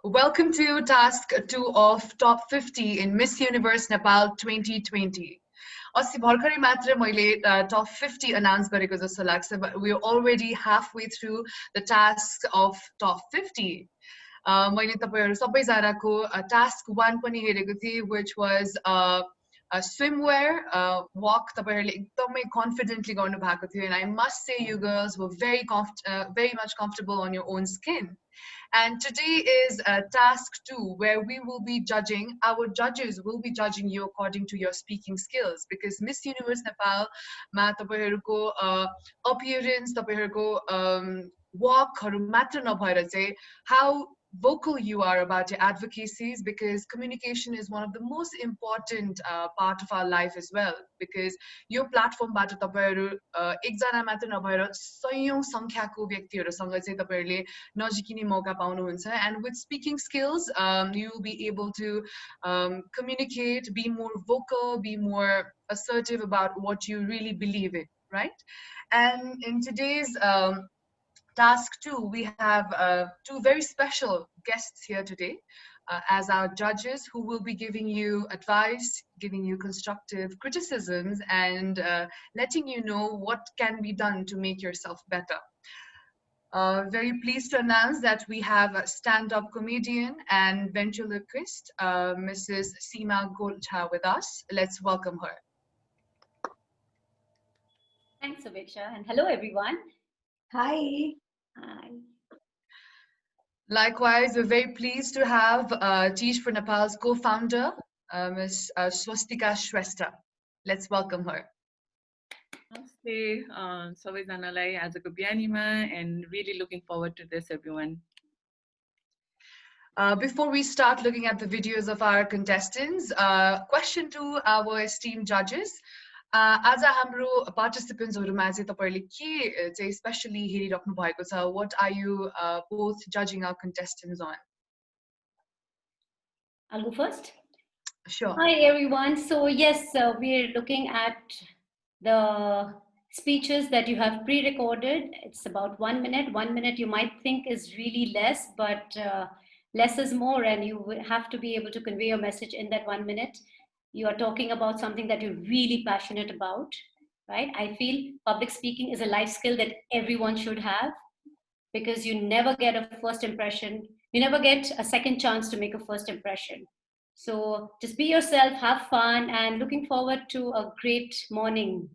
Welcome to task 2 of top 50 in Miss Universe Nepal 2020. अस्ति भर्खरै मात्र मैले top 50 announce गरेको जस्तो लाग्छ, but we're already halfway through the task of top 50. मैले तपाईहरु सबैजनाको task 1 पनि हेरेको थिएँ, which was swimwear walk. तपाईहरुले एकदमै confidently गर्नु भएको थियो, and I must say you girls were very much comfortable on your own skin. And today is task 2, where we will be judging, our judges will be judging you according to your speaking skills, because Miss Universe Nepal ma तपाईहरुको appearance, तपाईहरुको walk हरु मात्र नभएर चाहिँ how vocal you are about your advocacies, because communication is one of the most important part of our life as well, because your platform बाट तपाईहरु एकजना मात्र नभएर सयौं संख्याको व्यक्तिहरुसँग चाहिँ तपाईहरुले नजिकिने मौका पाउनुहुन्छ, and with speaking skills you will be able to communicate, be more vocal, be more assertive about what you really believe in, right? And in today's task 2, we have 2 very special guests here today as our judges, who will be giving you advice, giving you constructive criticisms, and letting you know what can be done to make yourself better. Very pleased to announce that we have a stand-up comedian and ventriloquist, Mrs. Seema Golchha, with us. Let's welcome her. Thanks, Subeksha, and hello everyone. Hi. Hi. Likewise, we're very pleased to have Teach for Nepal's co-founder, Ms. Swastika Shrestha. Let's welcome her. Namaste, सबैजनालाई आजको बिहानीमा, and really looking forward to this, everyone. Before we start looking at the videos of our contestants, question to our esteemed judges. आज हाम्रो participants-हरुमा चाहिँ तपाईहरुले के चाहिँ especially हेरिराख्नु भएको छ? What are you both judging our contestants on? I'll go first. Sure. Hi everyone. So yes, we're looking at the speeches that you have pre-recorded. It's about 1 minute. 1 minute you might think is really less, but less is more, and you have to be able to convey your message in that 1 minute. You are talking about something that you're really passionate about, right? I feel public speaking is a life skill that everyone should have, because you never get a first impression. You never get a second chance to make a first impression. So just be yourself, have fun, and looking forward to a great morning.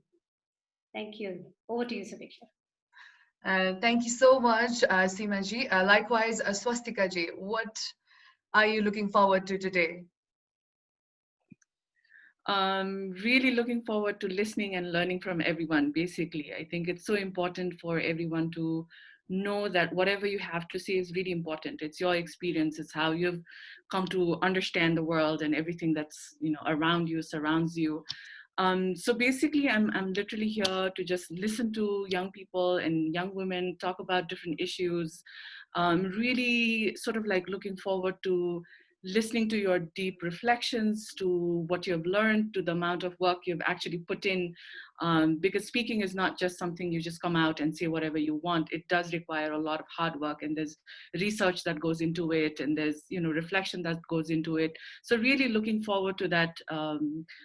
Thank you. Over to you, Subeksha. Thank you so much, Seema ji. Likewise, Swastika ji, what are you looking forward to today? Really looking forward to listening and learning from everyone, basically. I think it's so important for everyone to know that whatever you have to say is really important. It's your experience, it's how you've come to understand the world and everything that's, you know, around you, surrounds you. So basically, I'm literally here to just listen to young people and young women talk about different issues. Really sort of like looking forward to listening to your deep reflections, to what you've learned, to the amount of work you've actually put in, because speaking is not just something you just come out and say whatever you want. It does require a lot of hard work, and there's research that goes into it, and there's, you know, reflection that goes into it. So really looking forward to that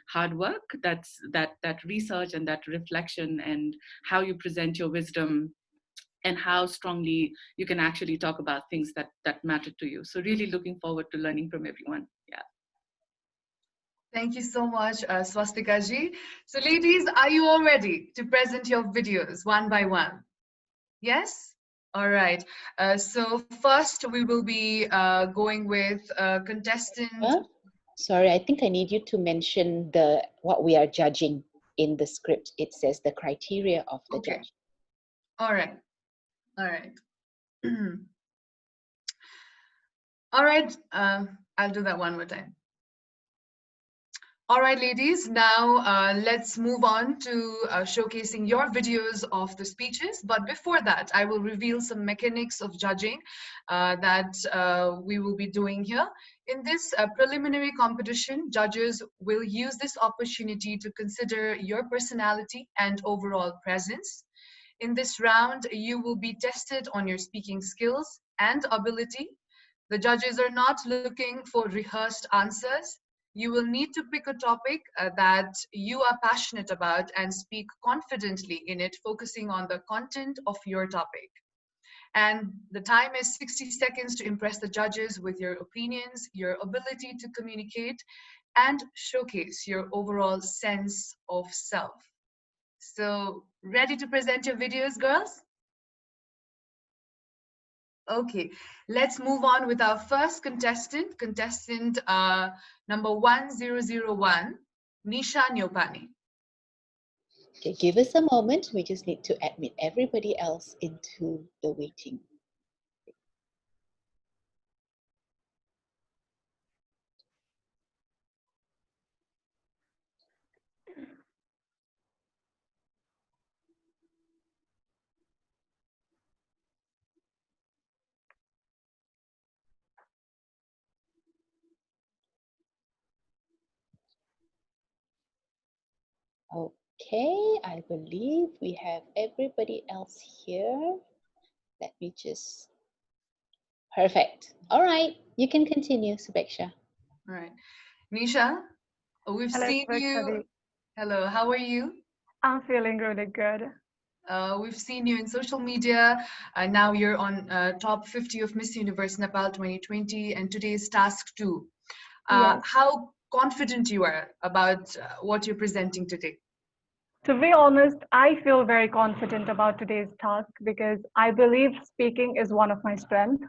hard work, that research and that reflection, and how you present your wisdom, and how strongly you can actually talk about things that matter to you. So really looking forward to learning from everyone. Yeah. Thank you so much, Swastika ji. So ladies, are you all ready to present your videos one by one? Yes? All right. So first we will be going with contestant. Sorry, I think I need you to mention what we are judging in the script. It says the criteria of the judge. All right. All right. All right. I'll do that one more time. All right, ladies. Now let's move on to showcasing your videos of the speeches. But before that, I will reveal some mechanics of judging that we will be doing here. In this preliminary competition, judges will use this opportunity to consider your personality and overall presence. In this round, you will be tested on your speaking skills and ability. The judges are not looking for rehearsed answers. You will need to pick a topic that you are passionate about and speak confidently in it, focusing on the content of your topic. And the time is 60 seconds to impress the judges with your opinions, your ability to communicate, and showcase your overall sense of self. So, ready to present your videos, girls? Okay, let's move on with our first contestant, number 1001, Nisha Neopani. Okay, give us a moment. We just need to admit everybody else into the waiting. Okay, I believe we have everybody else here. Let me just... Perfect. All right, you can continue, Subeksha. All right. Nisha, we've seen you. Hello, how are you? I'm feeling really good. We've seen you in social media. Now you're on top 50 of Miss Universe Nepal 2020, and today is task 2. Yes. How confident you are about what you're presenting today? To be honest, I feel very confident about today's task because I believe speaking is one of my strengths.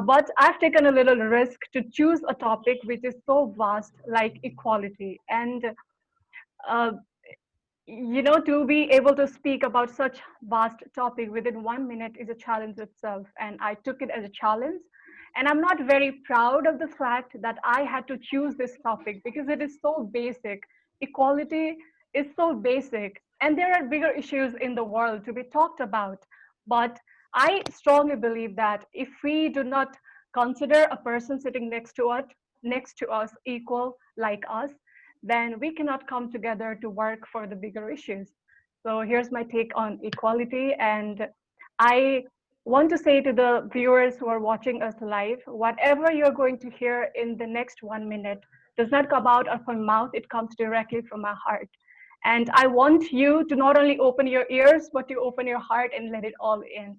But I've taken a little risk to choose a topic which is so vast, like equality. And, you know, to be able to speak about such vast topic within 1 minute is a challenge itself. And I took it as a challenge. And I'm not very proud of the fact that I had to choose this topic because it is so basic. Equality is so basic. And there are bigger issues in the world to be talked about. But I strongly believe that if we do not consider a person sitting next to us equal like us, then we cannot come together to work for the bigger issues. So here's my take on equality. And I want to say to the viewers who are watching us live, whatever you're going to hear in the next 1 minute does not come out of my mouth, it comes directly from my heart. And I want you to not only open your ears, but to open your heart and let it all in.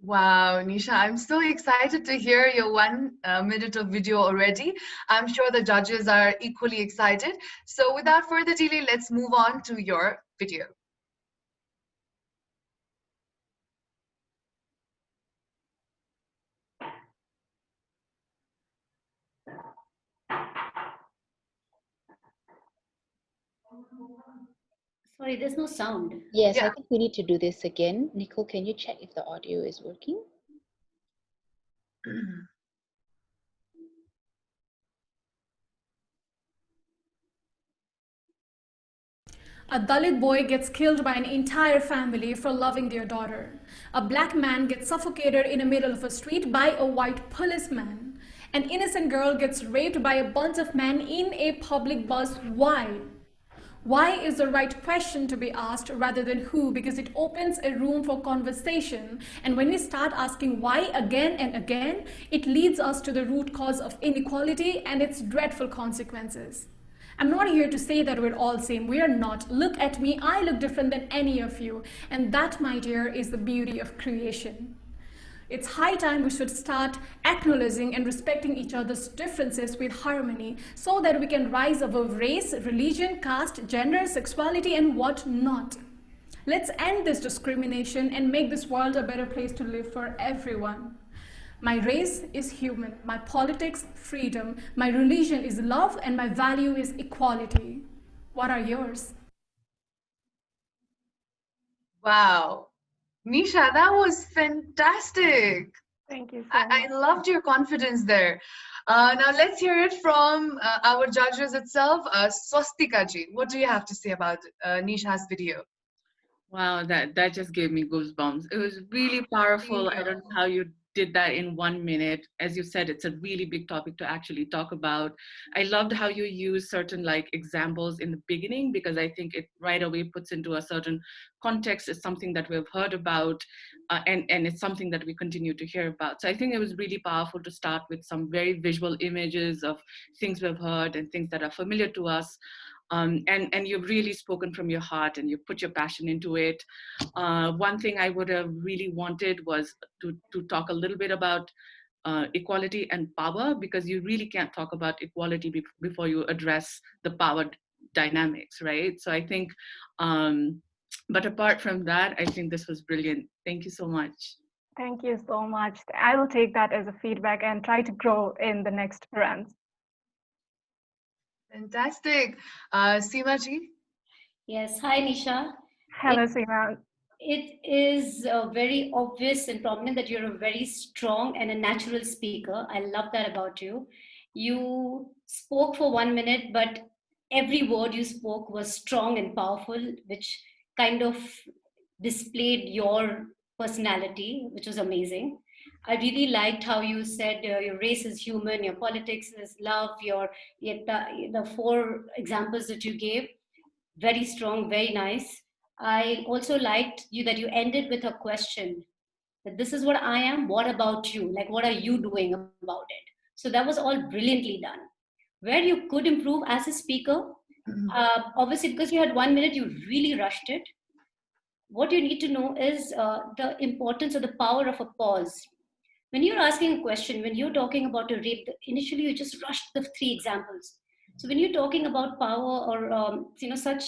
Wow, Nisha, I'm so excited to hear your 1 minute of video already. I'm sure the judges are equally excited. So without further delay, let's move on to your video. Sorry, there's no sound. Yes, Yeah. I think we need to do this again. Nicole, can you check if the audio is working? A Dalit boy gets killed by an entire family for loving their daughter. A black man gets suffocated in the middle of a street by a white policeman. An innocent girl gets raped by a bunch of men in a public bus. Why? Why is the right question to be asked rather than who, because it opens a room for conversation. And when we start asking why again and again, it leads us to the root cause of inequality and its dreadful consequences. I'm not here to say that we're all same. We are not. Look at me. I look different than any of you. And that, my dear, is the beauty of creation. It's high time we should start acknowledging and respecting each other's differences with harmony so that we can rise above race, religion, caste, gender, sexuality, and what not. Let's end this discrimination and make this world a better place to live for everyone. My race is human, my politics, freedom, my religion is love, and my value is equality. What are yours? Wow. Nisha, that was fantastic. Thank you so much. I loved your confidence there. Now let's hear it from our judges itself. Swastika ji, what do you have to say about Nisha's video? Wow, that just gave me goosebumps. It was really powerful. I don't know how you did that in 1 minute. As you said, it's a really big topic to actually talk about. I loved how you use certain like examples in the beginning, because I think it right away puts into a certain context. It's something that we've heard about, and it's something that we continue to hear about. So I think it was really powerful to start with some very visual images of things we've heard and things that are familiar to us. And you've really spoken from your heart, and you put your passion into it. One thing I would have really wanted was to talk a little bit about equality and power, because you really can't talk about equality before you address the power dynamics, right? So I think, but apart from that, I think this was brilliant. Thank you so much. Thank you so much. I will take that as a feedback and try to grow in the next rounds. Fantastic. Seema ji? Yes, hi Nisha. Hello, Seema. It is very obvious and prominent that you're a very strong and a natural speaker. I love that about you. You spoke for 1 minute, but every word you spoke was strong and powerful, which kind of displayed your personality, which was amazing. I really liked how you said your race is human, your politics is love, the 4 examples that you gave, very strong, very nice. I also liked that you ended with a question, that this is what I am, what about you? Like, what are you doing about it? So that was all brilliantly done. Where you could improve as a speaker, obviously because you had 1 minute, you really rushed it. What you need to know is the importance or the power of a pause. When you're asking a question, when you're talking about a rape, initially you just rushed the 3 examples. So when you're talking about power or such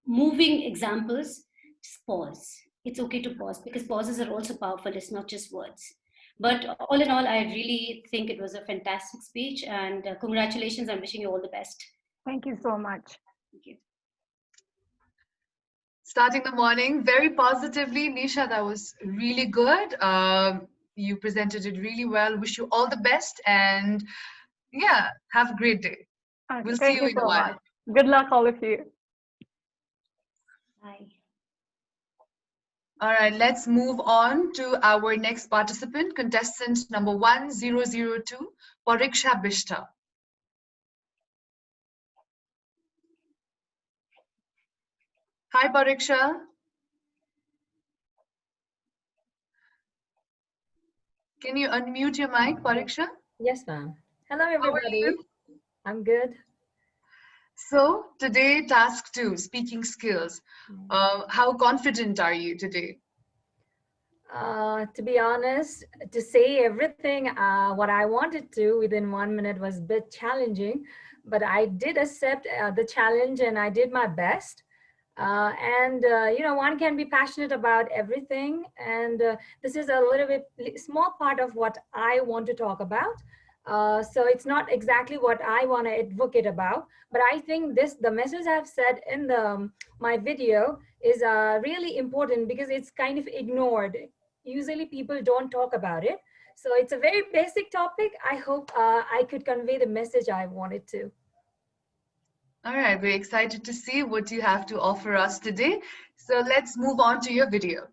moving examples, just pause. It's okay to pause, because pauses are also powerful. It's not just words. But all in all, I really think it was a fantastic speech, and congratulations. I'm wishing you all the best. Thank you so much. Thank you. Starting the morning very positively. Nisha, that was really good. You presented it really well. Wish you all the best, and yeah, have a great day. Okay, We'll see thank you you in a so while. much. Good luck, all of you. Bye. All right, let's move on to our next participant, contestant number 1002, Pariksha Bishta. Hi, Pariksha. Can you unmute your mic, Pariksha? Yes, ma'am. Hello, How are everybody. you? I'm good. So today, task 2, speaking skills. How confident are you today? To be honest, to say everything what I wanted to within 1 minute was a bit challenging, but I did accept the challenge and I did my best. One can be passionate about everything, and this is a little bit small part of what I want to talk about. So it's not exactly what I want to advocate about, but I think the message I've said in my video is really important, because it's kind of ignored. Usually people don't talk about it. So it's a very basic topic. I hope I could convey the message I wanted to. All right, we're excited to see what you have to offer us today. So let's move on to your video.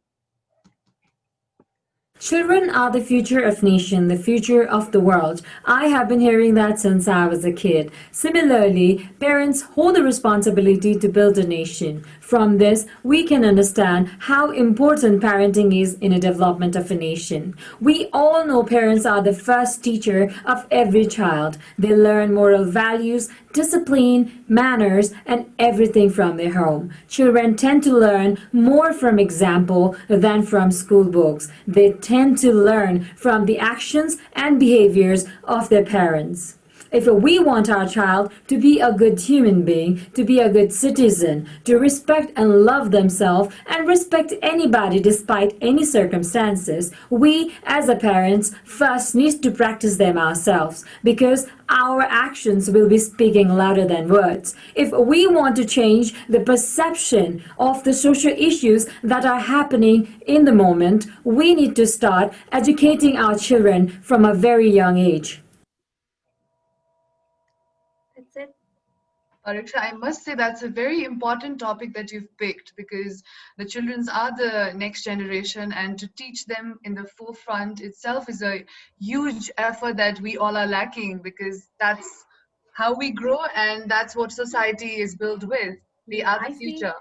Children are the future of nation, the future of the world. I have been hearing that since I was a kid. Similarly, parents hold the responsibility to build a nation. From this, we can understand how important parenting is in the development of a nation. We all know parents are the first teacher of every child. They learn moral values, discipline, manners, and everything from their home. Children tend to learn more from example than from school books. They tend to learn from the actions and behaviors of their parents. If we want our child to be a good human being, to be a good citizen, to respect and love themselves and respect anybody despite any circumstances, we as a parents first need to practice them ourselves, because our actions will be speaking louder than words. If we want to change the perception of the social issues that are happening in the moment, we need to start educating our children from a very young age. That's it. Pariksha, I must say that's a very important topic that you've picked, because the children are the next generation, and to teach them in the forefront itself is a huge effort that we all are lacking, because that's how we grow and that's what society is built with. They Yeah, are the I see. future.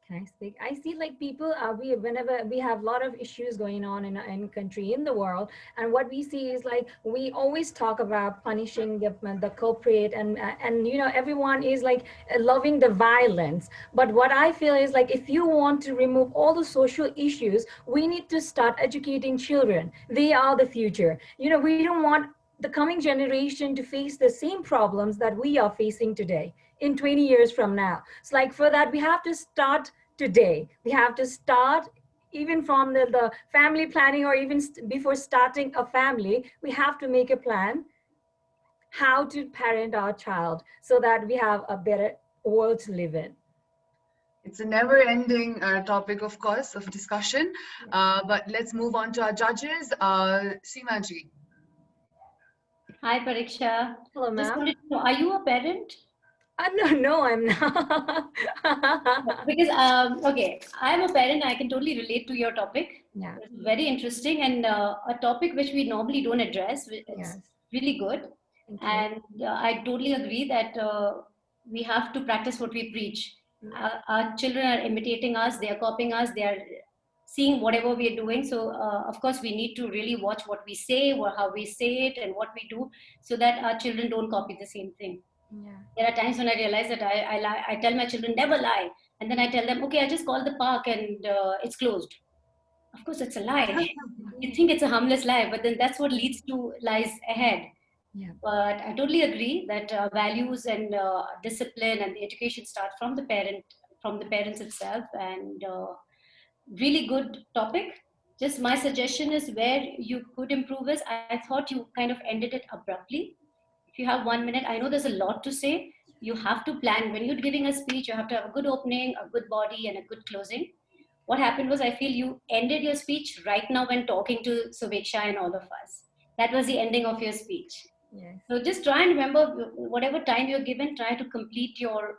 Can I speak? I see like people we whenever we have a lot of issues going on in country in the world, and what we see is like we always talk about punishing the culprit, and you know everyone is like loving the violence. But what I feel is like if you want to remove all the social issues, we need to start educating children. They are the future. You know, we don't want the coming generation to face the same problems that we are facing today in 20 years from now. It's like for that we have to start today. We have to start even from the family planning, or even before starting a family, we have to make a plan how to parent our child so that we have a better world to live in. It's a never-ending topic, of course, of discussion. But let's move on to our judges. Seema ji. Hi, Pariksha. Hello, Just ma'am. wanted to know, are you a parent? No, I'm not. Because, okay, I'm a parent. I can totally relate to your topic. Yeah. It's very interesting, and a topic which we normally don't address. It's Yes. really good. Thank you. And I totally agree that we have to practice what we preach. Our children are imitating us, they are copying us, they are seeing whatever we are doing. So, of course, we need to really watch what we say, how we say it, and what we do, so that our children don't copy the same thing. Yeah. There are times when I realize that I lie. I tell my children, never lie. And then I tell them, okay, I just called the park and it's closed. Of course, it's a lie. You think it's a harmless lie, but then that's what leads to lies ahead. Yeah. But I totally agree that values and discipline and the education start from the parents itself. And really good topic. Just my suggestion is where you could improve is, I thought you kind of ended it abruptly. If you have 1 minute, I know there's a lot to say. You have to plan. When you're giving a speech, you have to have a good opening, a good body, and a good closing. What happened was, I feel you ended your speech right now when talking to Subeksha and all of us. That was the ending of your speech. Yes. So just try and remember, whatever time you're given, try to complete your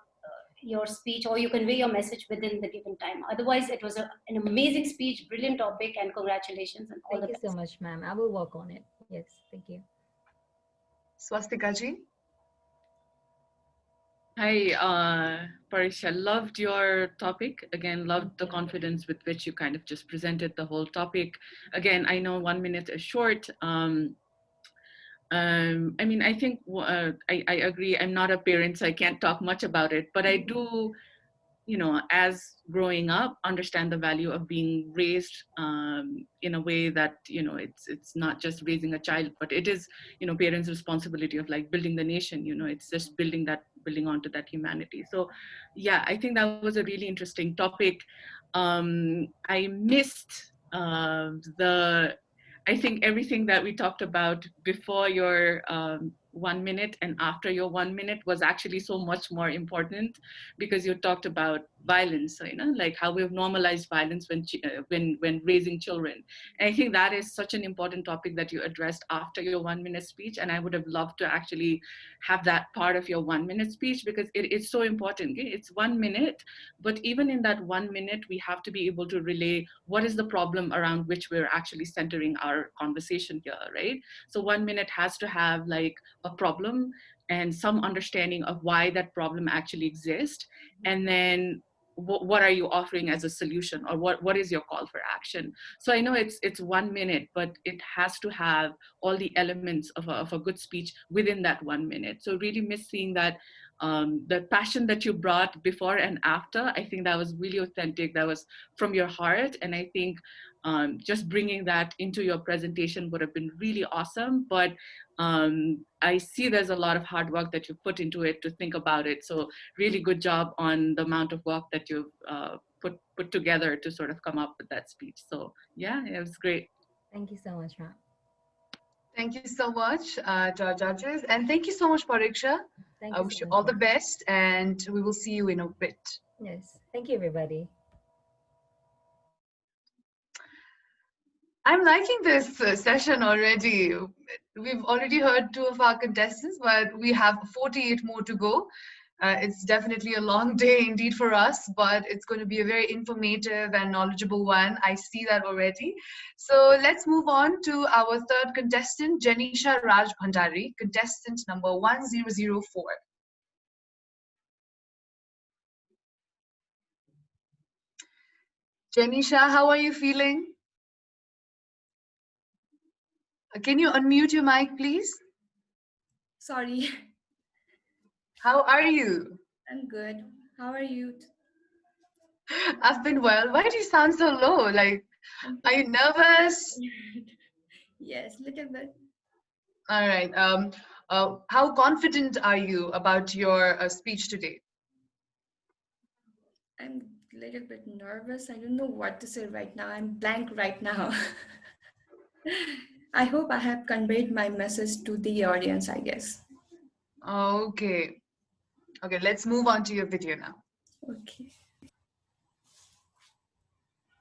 speech, or you convey your message within the given time. Otherwise, it was an amazing speech, brilliant topic, and congratulations. And all Thank you the so much, ma'am. I will work on it. Yes, thank you. Swastika ji. Hi, Pariksha, loved your topic. Again, loved the confidence with which you kind of just presented the whole topic. Again, I know 1 minute is short. I mean, I think I agree. I'm not a parent, so I can't talk much about it, but I do, you know, as growing up, understand the value of being raised in a way that, you know, it's not just raising a child, but it is, you know, parents' responsibility of like building the nation. You know, it's just building onto that humanity. So yeah, I think that was a really interesting topic. I missed I think everything that we talked about before your 1 minute and after your 1 minute was actually so much more important, because you talked about violence, so, you know, like how we've normalized violence when raising children. And I think that is such an important topic that you addressed after your 1 minute speech. And I would have loved to actually have that part of your 1 minute speech, because it's so important. It's 1 minute, but even in that 1 minute, we have to be able to relay what is the problem around which we're actually centering our conversation here, right? So 1 minute has to have like a problem and some understanding of why that problem actually exists, and then what are you offering as a solution, or what is your call for action? So I know it's 1 minute, but it has to have all the elements of a good speech within that 1 minute. So really miss seeing that the passion that you brought before and after. I think that was really authentic. That was from your heart. And I think just bringing that into your presentation would have been really awesome. But I see there's a lot of hard work that you put into it to think about it. So really good job on the amount of work that you've put together to sort of come up with that speech. So yeah, it was great. Thank you so much, ma'am. Thank you so much to our judges. And thank you so much, Pariksha. Thank I you wish so you much, all the ma'am. best, and we will see you in a bit. Yes, thank you, everybody. I'm liking this session already. We've already heard 2 of our contestants, but we have 48 more to go. It's definitely a long day indeed for us, but it's going to be a very informative and knowledgeable one. I see that already. So let's move on to our third contestant, Jenisha Rajbhandari, contestant number 1004. Jenisha, how are you feeling? Can you unmute your mic, please? Sorry. How are you? I'm good. How are you? I've been well. Why do you sound so low? Like, are you nervous? Yes, little bit. All right. How confident are you about your speech today? I'm a little bit nervous. I don't know what to say right now. I'm blank right now. I hope I have conveyed my message to the audience, I guess. Okay. Okay, let's move on to your video now. Okay.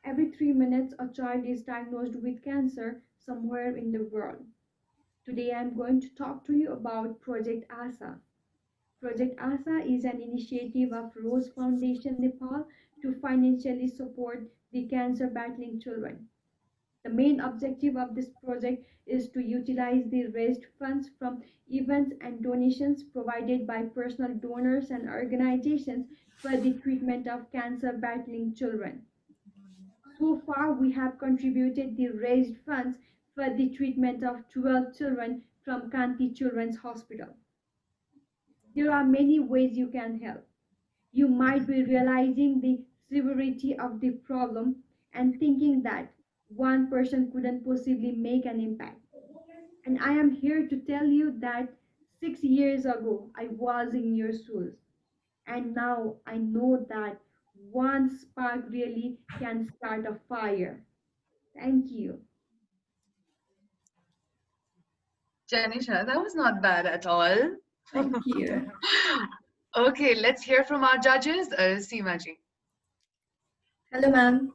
Every 3 minutes, a child is diagnosed with cancer somewhere in the world. Today, I'm going to talk to you about Project ASA. Project ASA is an initiative of Rose Foundation Nepal to financially support the cancer battling children. The main objective of this project is to utilize the raised funds from events and donations provided by personal donors and organizations for the treatment of cancer battling children. So far, we have contributed the raised funds for the treatment of 12 children from Kanti Children's Hospital. There are many ways you can help. You might be realizing the severity of the problem and thinking that one person couldn't possibly make an impact. And I am here to tell you that 6 years ago, I was in your shoes. And now I know that one spark really can start a fire. Thank you. Janisha, that was not bad at all. Thank you. Okay, let's hear from our judges. Seema ji. Hello, ma'am.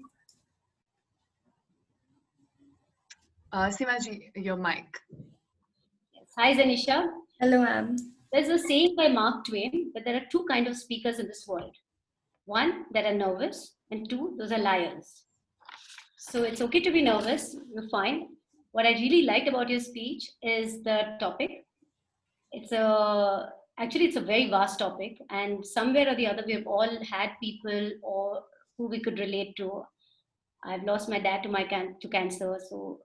Seema ji, your mic. Yes. Hi, Zenisha. Hello, ma'am. There's a saying by Mark Twain that there are two kinds of speakers in this world. One, that are nervous, and two, those are liars. So it's okay to be nervous, you're fine. What I really liked about your speech is the topic. Actually, it's a very vast topic, and somewhere or the other, we have all had people or who we could relate to. I've lost my dad to cancer, so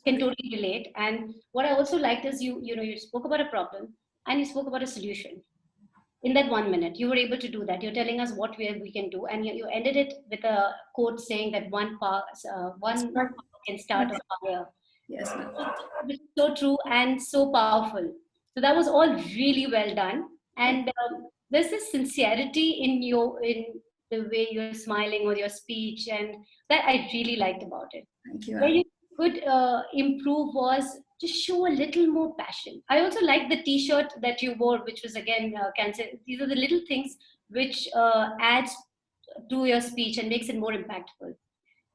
can totally relate. And what I also liked is you spoke about a problem and you spoke about a solution. In that 1 minute, you were able to do that. You're telling us what we can do, and you ended it with a quote saying that one spark can start a fire. Yes, ma'am. Which is so true and so powerful. So that was all really well done. And there's this sincerity in the way you're smiling with your speech, and that I really liked about it. Thank you, Where ma'am. you could improve was to show a little more passion. I also liked the T-shirt that you wore, which was again cancer. These are the little things which adds to your speech and makes it more impactful.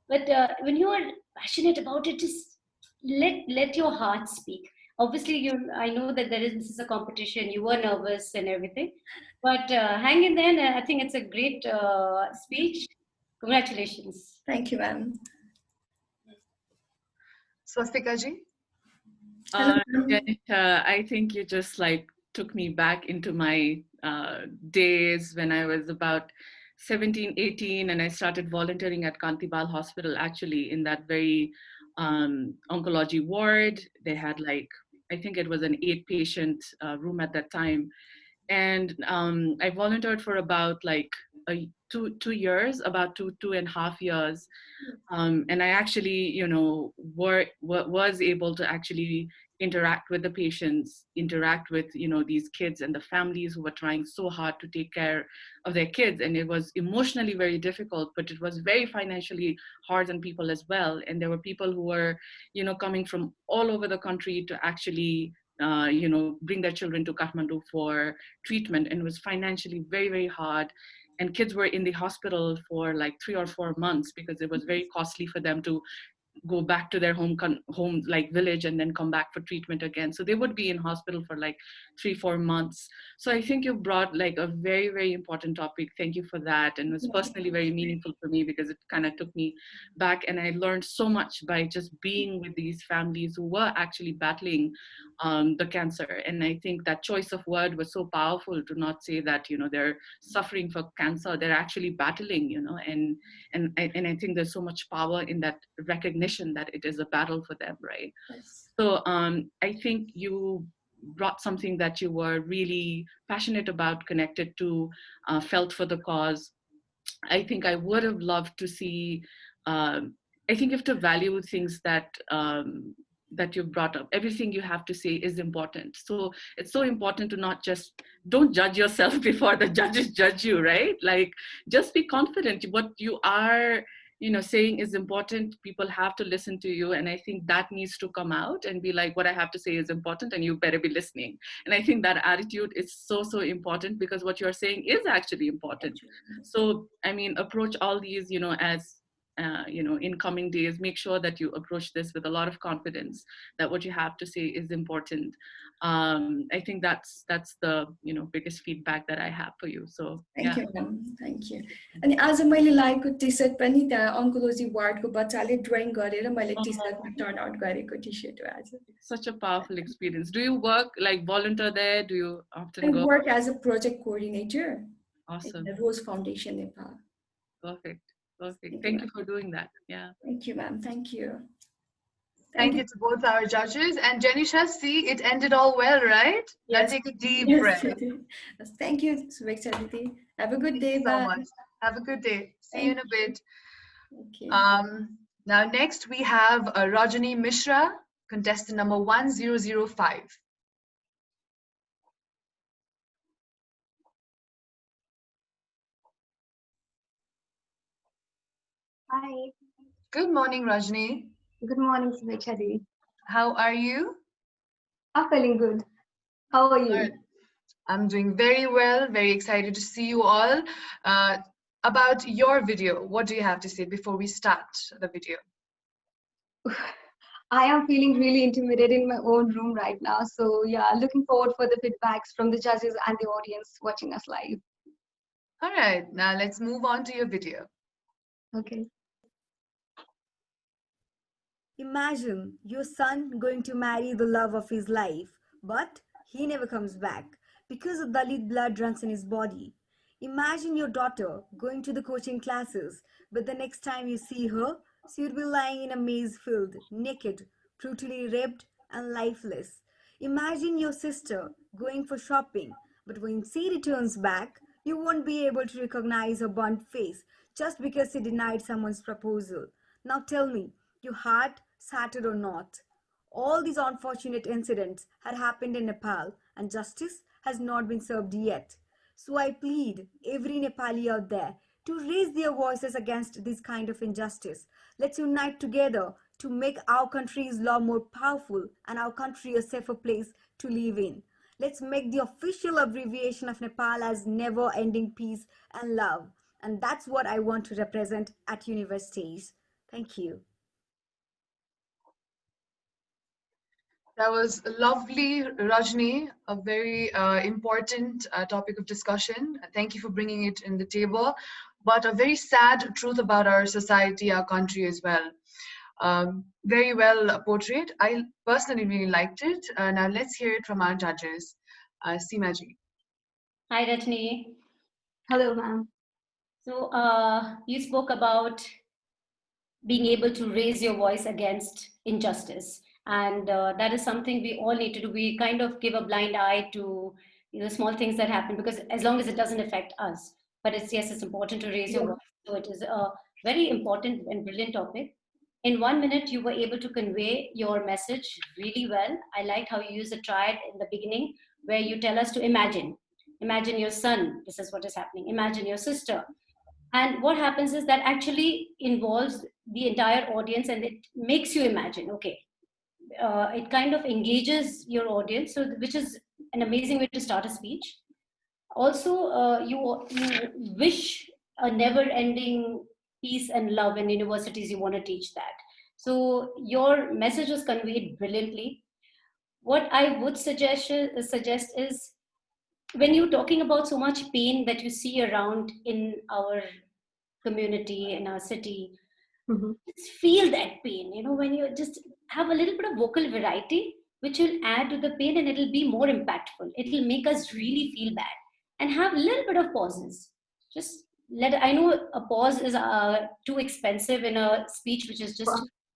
But when you are passionate about it, just let your heart speak. Obviously, I know that this is a competition. You were nervous and everything, but hang in there. And I think it's a great speech. Congratulations. Thank you, ma'am. Swastika ji. Janisha, I think you just like took me back into my days when I was about 17, 18, and I started volunteering at Kantibal Hospital, actually in that very oncology ward. They had I think it was an 8-patient room at that time. And I volunteered for about 2 years, about two and a half years. And I actually, was able to actually interact with the patients, interact with, these kids and the families who were trying so hard to take care of their kids. And it was emotionally very difficult, but it was very financially hard on people as well. And there were people who were, coming from all over the country to actually, bring their children to Kathmandu for treatment. And it was financially very, very hard. And kids were in the hospital for 3 or 4 months because it was very costly for them to go back to their home like village and then come back for treatment again. So they would be in hospital for like 3-4 months. So I think you brought like a very, very important topic. Thank you for that. And it was personally very meaningful for me because it kind of took me back, and I learned so much by just being with these families who were actually battling the cancer. And I think that choice of word was so powerful, to not say that, you know, they're suffering for cancer, they're actually battling, you know, and I think there's so much power in that recognition that it is a battle for them, right? Yes. So I think you brought something that you were really passionate about, connected to, felt for the cause. I think I would have loved to see, I think you have to value things that that you've brought up. Everything you have to say is important. So it's so important to not just, don't judge yourself before the judges judge you, right? Like, just be confident. What you are, you know, saying is important. People have to listen to you. And I think that needs to come out and be like, what I have to say is important and you better be listening. And I think that attitude is so, so important, because what you're saying is actually important. So, I mean, approach all these, you know, as, you know, in coming days, make sure that you approach this with a lot of confidence, that what you have to say is important. I think that's the, you know, biggest feedback that I have for you. So Thank you, ma'am. Thank you. And आज मैले लागेको T-shirt पनि त्यहाँ oncology वार्डको बच्चाले drying गरेर मैले टी-सर्टमा turn out गरेको T-shirt हो आज. Such a powerful experience. Do you work, like, volunteer there? Do you often go? I work as a project coordinator. Awesome. At the Rose Foundation Nepal. Perfect. Perfect. Thank you for doing that. Yeah. Thank you, ma'am. Thank you. Thank you to both our judges. And Zenisha, see, it ended all well, right? Yes. Now take a deep Yes, breath. yes. Thank you, Subeksha Didi. Have a good day. Thank you so much. Have a good day. See you in a bit. Okay. Now next we have Rajani MISHRA, contestant number 1005. Hi. Good morning, Rajani. Good morning, Subeksha Didi. How are you? I'm feeling good. How are you? Good. I'm doing very well. Very excited to see you all. About your video, what do you have to say before we start the video? I am feeling really intimidated in my own room right now. So yeah, looking forward for the feedbacks from the judges and the audience watching us live. All right, now let's move on to your video. Okay. Imagine your son going to marry the love of his life, but he never comes back because the Dalit blood runs in his body. Imagine your daughter going to the coaching classes, but the next time you see her, she would be lying in a maize field, naked, brutally raped, and lifeless. Imagine your sister going for shopping, but when she returns back, you won't be able to recognize her burnt face just because she denied someone's proposal. Now tell me, your heart shattered or not? All these unfortunate incidents had happened in Nepal, and justice has not been served yet. So I plead every Nepali out there to raise their voices against this kind of injustice. Let's unite together to make our country's law more powerful and our country a safer place to live in. Let's make the official abbreviation of Nepal as never-ending peace and love. And that's what I want to represent at universities. Thank you. That was lovely, Rajni, a very important topic of discussion. Thank you for bringing it in the table, but a very sad truth about our society, our country as well. Very well portrayed. I personally really liked it. Now let's hear it from our judges. Seema ji. Hi, Rajni. Hello, ma'am. So you spoke about being able to raise your voice against injustice. And that is something we all need to do. We kind of give a blind eye to, you know, small things that happen, because as long as it doesn't affect us. But it's, yes, it's important to raise your voice. So it is a very important and brilliant topic. In 1 minute, you were able to convey your message really well. I liked how you used the triad in the beginning, where you tell us to imagine. Imagine your son, this is what is happening. Imagine your sister. And what happens is that actually involves the entire audience, and it makes you imagine, okay. It kind of engages your audience, so which is an amazing way to start a speech. Also, you wish a never-ending peace and love in universities. You want to teach that. So your message was conveyed brilliantly. What I would suggest is, when you're talking about so much pain that you see around in our community, in our city, just feel that pain. You know, when you just have a little bit of vocal variety, which will add to the pain and it'll be more impactful. It'll make us really feel bad. And have a little bit of pauses. Just I know a pause is too expensive in a speech, which is just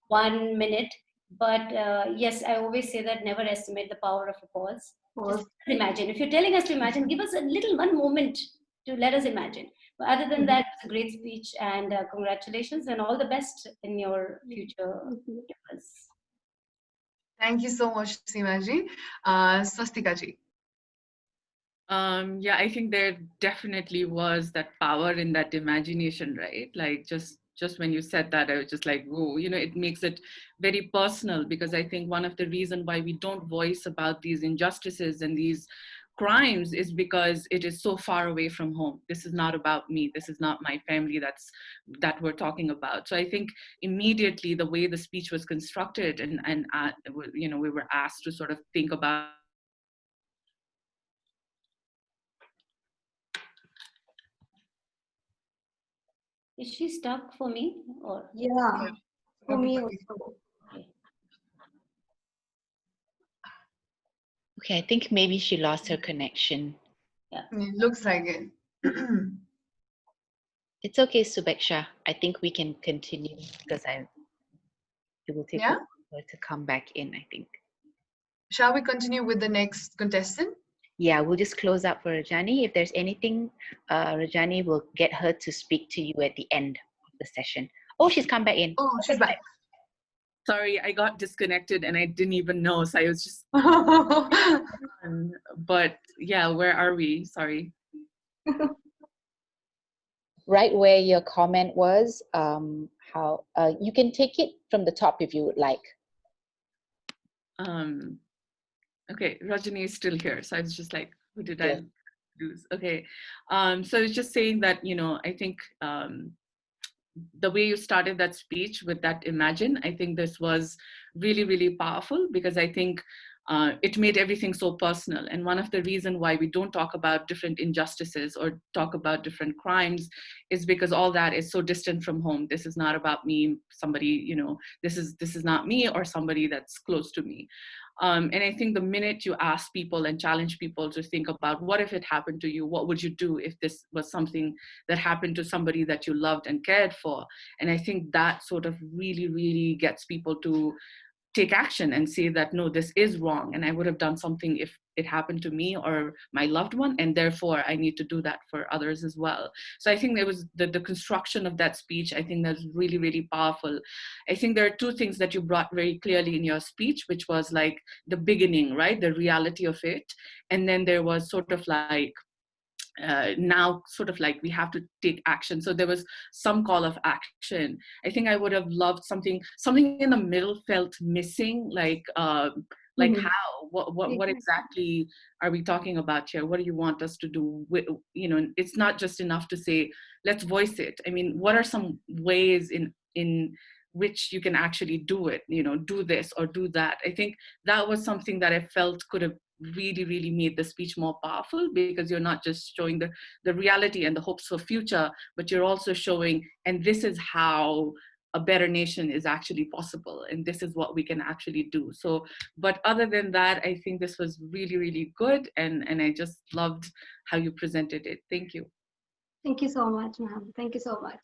1 minute. But yes, I always say that never estimate the power of a pause. Just imagine. If you're telling us to imagine, give us a little 1 moment to let us imagine. But other than that, it's a great speech, and congratulations and all the best in your future endeavors. Thank you so much, Seema ji. Swastika ji. Yeah, I think there definitely was that power in that imagination, right? Like just when you said that, I was just like, whoa, you know, it makes it very personal, because I think one of the reasons why we don't voice about these injustices and these crimes is because it is so far away from home. This is not about me. This is not my family that we're talking about. So I think immediately the way the speech was constructed and you know, we were asked to sort of think about. Is she stuck for me or? Yeah, for me also. Okay, I think maybe she lost her connection. Yeah, it looks like it. It's okay, Subeksha. I think we can continue because it will take a while to come back in, I think. Shall we continue with the next contestant? Yeah, we'll just close up for Rajani. If there's anything, Rajani will get her to speak to you at the end of the session. Oh, she's come back in. Oh, she's back. Sorry, I got disconnected and I didn't even know. So I was just, but yeah, where are we? Sorry. Right where your comment was, how you can take it from the top if you would like. Okay, Rajani is still here. So I was just like, who did I lose? Okay. So I was just saying that, you know, I think the way you started that speech with that imagine, I think this was really, really powerful, because I think it made everything so personal. And one of the reasons why we don't talk about different injustices or talk about different crimes is because all that is so distant from home. This is not about me, somebody, you know, this is not me or somebody that's close to me. And I think the minute you ask people and challenge people to think about what if it happened to you, what would you do if this was something that happened to somebody that you loved and cared for? And I think that sort of really, really gets people to take action and say that, no, this is wrong. And I would have done something if it happened to me or my loved one. And therefore I need to do that for others as well. So I think there was the construction of that speech. I think that's really, really powerful. I think there are two things that you brought very clearly in your speech, which was like the beginning, right? The reality of it. And then there was sort of like, now sort of like we have to take action. So there was some call of action. I think I would have loved something in the middle felt missing, like how, what exactly are we talking about here? What do you want us to do? You know, it's not just enough to say, let's voice it. I mean, what are some ways in which you can actually do it, you know, do this or do that? I think that was something that I felt could have really, really made the speech more powerful, because you're not just showing the reality and the hopes for future, but you're also showing, and this is how a better nation is actually possible, and this is what we can actually do. So, but other than that, I think this was really, really good, and I just loved how you presented it. Thank you. Thank you so much, ma'am. Thank you so much.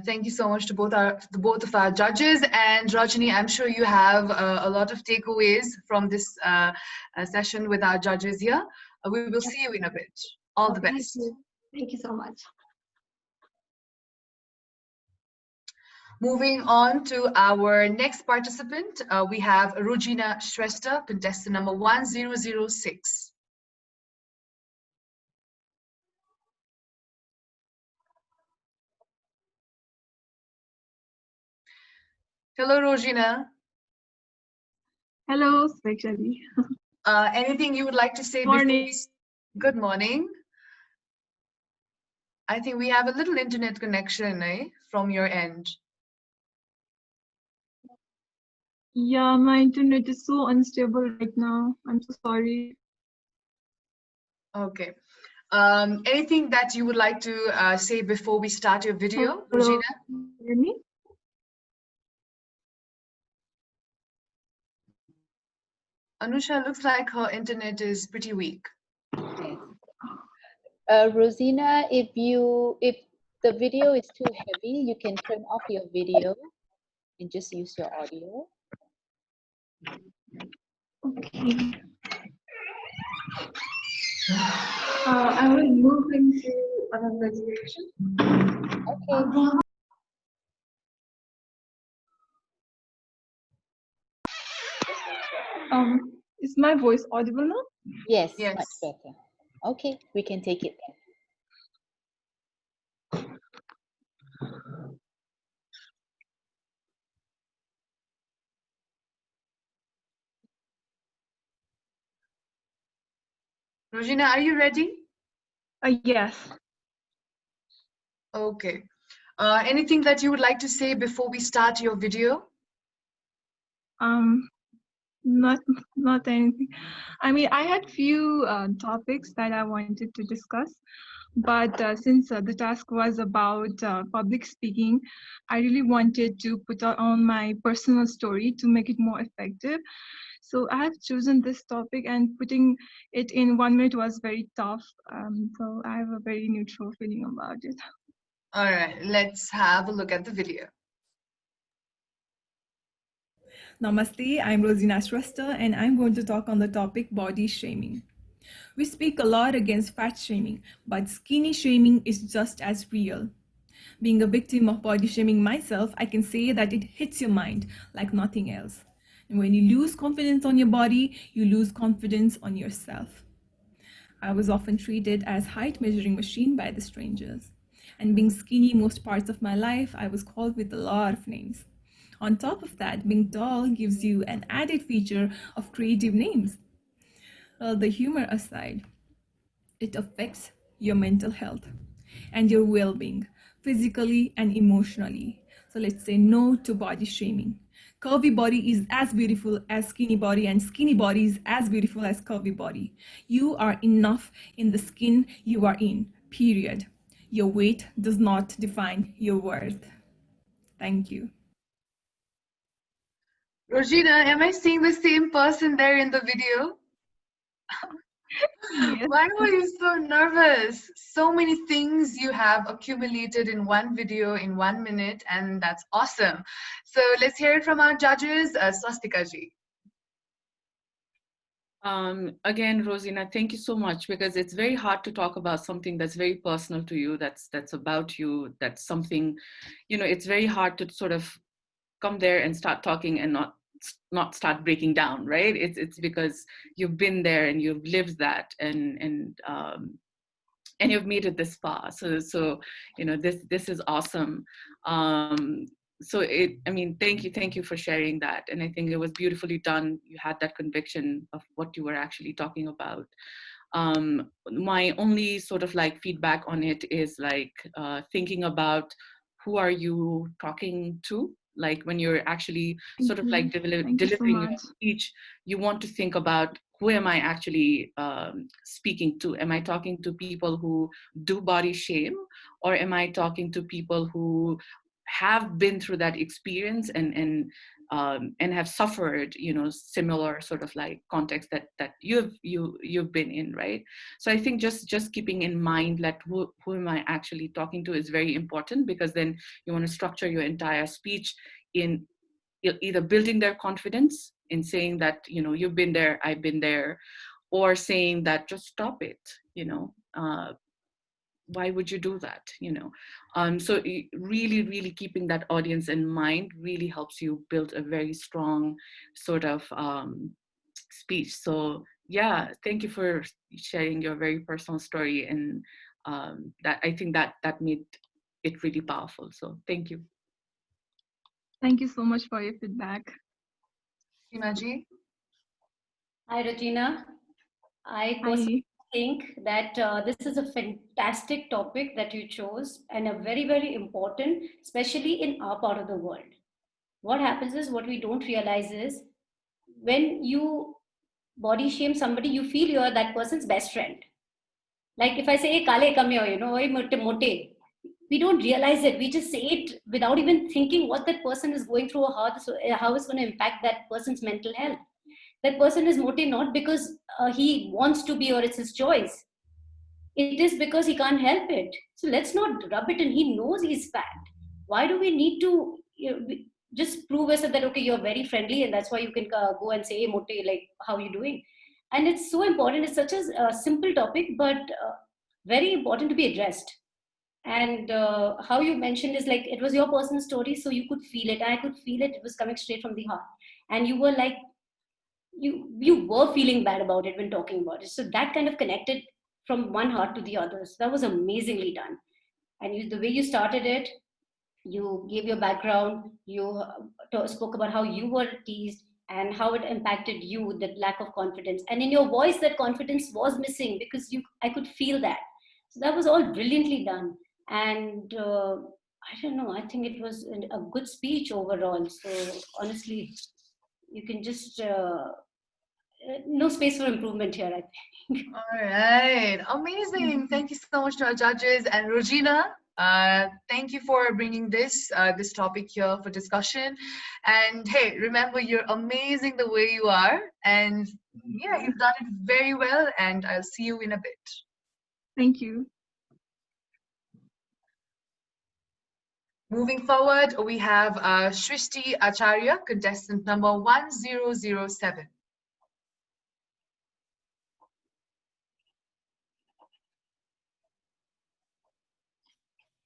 Thank you so much to both of our judges. And Rajani, I'm sure you have a lot of takeaways from this session with our judges here. We will see you in a bit. All the best. Thank you so much. Moving on to our next participant, we have Regina Shrestha, contestant number 1006. Hello, Regina. Hello, Subeksha. Anything you would like to say Morning. Good morning. I think we have a little internet connection, from your end. Yeah, my internet is so unstable right now. I'm so sorry. Okay. Anything that you would like to say before we start your video, Hello, Regina? can you hear me? Anusha, looks like her internet is pretty weak. Yes. Rosina, if the video is too heavy, you can turn off your video and just use your audio. Okay. I will move into another direction. Okay. Is my voice audible now? Yes, Yes. much better. Okay, we can take it then. Regina, are you ready? Yes. Okay. Anything that you would like to say before we start your video? Not anything. I mean, I had few topics that I wanted to discuss, but since the task was about public speaking, I really wanted to put on my personal story to make it more effective. So I have chosen this topic, and putting it in 1 minute was very tough. So I have a very neutral feeling about it. All right, let's have a look at the video. Namaste, I'm Regina Shrestha and I'm going to talk on the topic body shaming. We speak a lot against fat shaming, but skinny shaming is just as real. Being a victim of body shaming myself, I can say that it hits your mind like nothing else. And when you lose confidence on your body, you lose confidence on yourself. I was often treated as height measuring machine by the strangers. And being skinny most parts of my life, I was called with a lot of names. On top of that, being tall gives you an added feature of creative names. Well, the humor aside, it affects your mental health and your well-being, physically and emotionally. So let's say no to body shaming. Curvy body is as beautiful as skinny body, and skinny body is as beautiful as curvy body. You are enough in the skin you are in, period. Your weight does not define your worth. Thank you. Regina, am I seeing the same person there in the video? Yes. Why were you so nervous? So many things you have accumulated in one video in 1 minute, and that's awesome. So let's hear it from our judges, Swastika ji. Again, Rosina, thank you so much, because it's very hard to talk about something that's very personal to you, that's about you, that's something, you know, it's very hard to sort of come there and start talking and not start breaking down, right? It's because you've been there and you've lived that, and you've made it this far. So you know, this is awesome. So I mean, thank you for sharing that, and I think it was beautifully done. You had that conviction of what you were actually talking about. My only sort of like feedback on it is like thinking about who are you talking to. Like when you're actually sort of like delivering your speech, you want to think about, who am I actually speaking to? Am I talking to people who do body shame, or am I talking to people who have been through that experience and have suffered, you know, similar sort of like context that you've been in, right? So I think just keeping in mind that who am I actually talking to is very important, because then you want to structure your entire speech in either building their confidence in saying that, you know, you've been there, I've been there, or saying that just stop it, you know, why would you do that, you know? So really keeping that audience in mind really helps you build a very strong sort of speech. So yeah, thank you for sharing your very personal story, and that I think that made it really powerful. So thank you. Thank you so much for your feedback. Seema ji. Hi, Regina. I personally think that this is a fantastic topic that you chose, and a very, very important, especially in our part of the world. what happens is, what we don't realize is, when you body shame somebody, you feel you're that person's best friend. Like if I say, hey, kale, come here, hey, mote, we don't realize it. We just say it without even thinking what that person is going through, or how it's going to impact that person's mental health. That person is mote not because he wants to be or it's his choice. It is because he can't help it. So let's not rub it in. He knows he's fat. Why do we need to just prove us that, okay, you're very friendly and that's why you can go and say, hey, mote, like, how are you doing? And it's so important. It's such a simple topic, but very important to be addressed. And how you mentioned is like, it was your personal story, so you could feel it. I could feel it. It was coming straight from the heart. And you were like, you were feeling bad about it when talking about it. So that kind of connected from one heart to the other. So that was amazingly done. And the way you started it, you gave your background, you spoke about how you were teased and how it impacted you, that lack of confidence. And in your voice, that confidence was missing because I could feel that. So that was all brilliantly done. And I don't know, I think it was a good speech overall. So honestly, you can just, no space for improvement here, I think. All right, amazing. Thank you so much to our judges. And Regina, thank you for bringing this topic here for discussion. And hey, remember, you're amazing the way you are. And yeah, you've done it very well. And I'll see you in a bit. Thank you. Moving forward, we have Shrishti Acharya, contestant number 1007.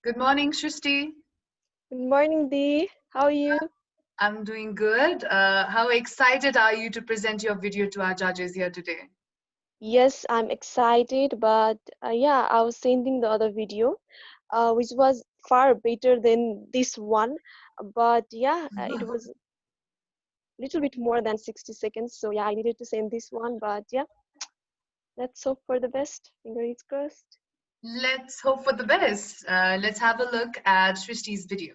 Good morning, Shrishti. Good morning, Dee. How are you? I'm doing good. How excited are you to present your video to our judges here today? Yes, I'm excited, but yeah, I was sending the other video, which was far better than this one. But yeah, it was a little bit more than 60 seconds. So yeah, I needed to send this one, but yeah, let's hope for the best. Fingers crossed. Let's hope for the best. Let's have a look at Shrishti's video.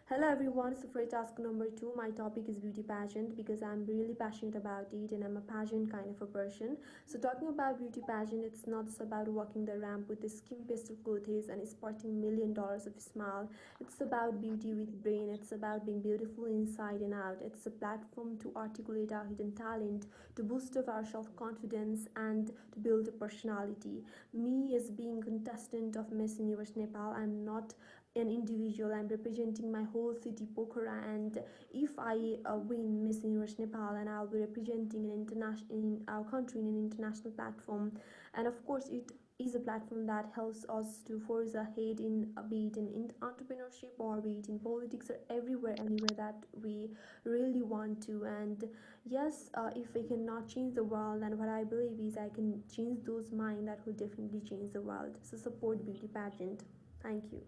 Hello everyone, so for task number 2, my topic is beauty pageant because I'm really passionate about it and I'm a pageant kind of a person. So talking about beauty pageant, it's not just about walking the ramp with the skimpest of clothes and sporting $1 million of a smile. It's about beauty with brain. It's about being beautiful inside and out. It's a platform to articulate our hidden talent, to boost up our self-confidence and to build a personality. Me as being contestant of Miss Universe Nepal, I'm not an individual. I'm representing my whole city, Pokhara, and if I win Miss Universe Nepal, and I'll be representing in our country in an international platform, and of course it is a platform that helps us to forge ahead in be it in entrepreneurship or be it in politics or anywhere that we really want to. And yes, if we cannot change the world, then what I believe is I can change those minds that will definitely change the world. So support beauty pageant. Thank you.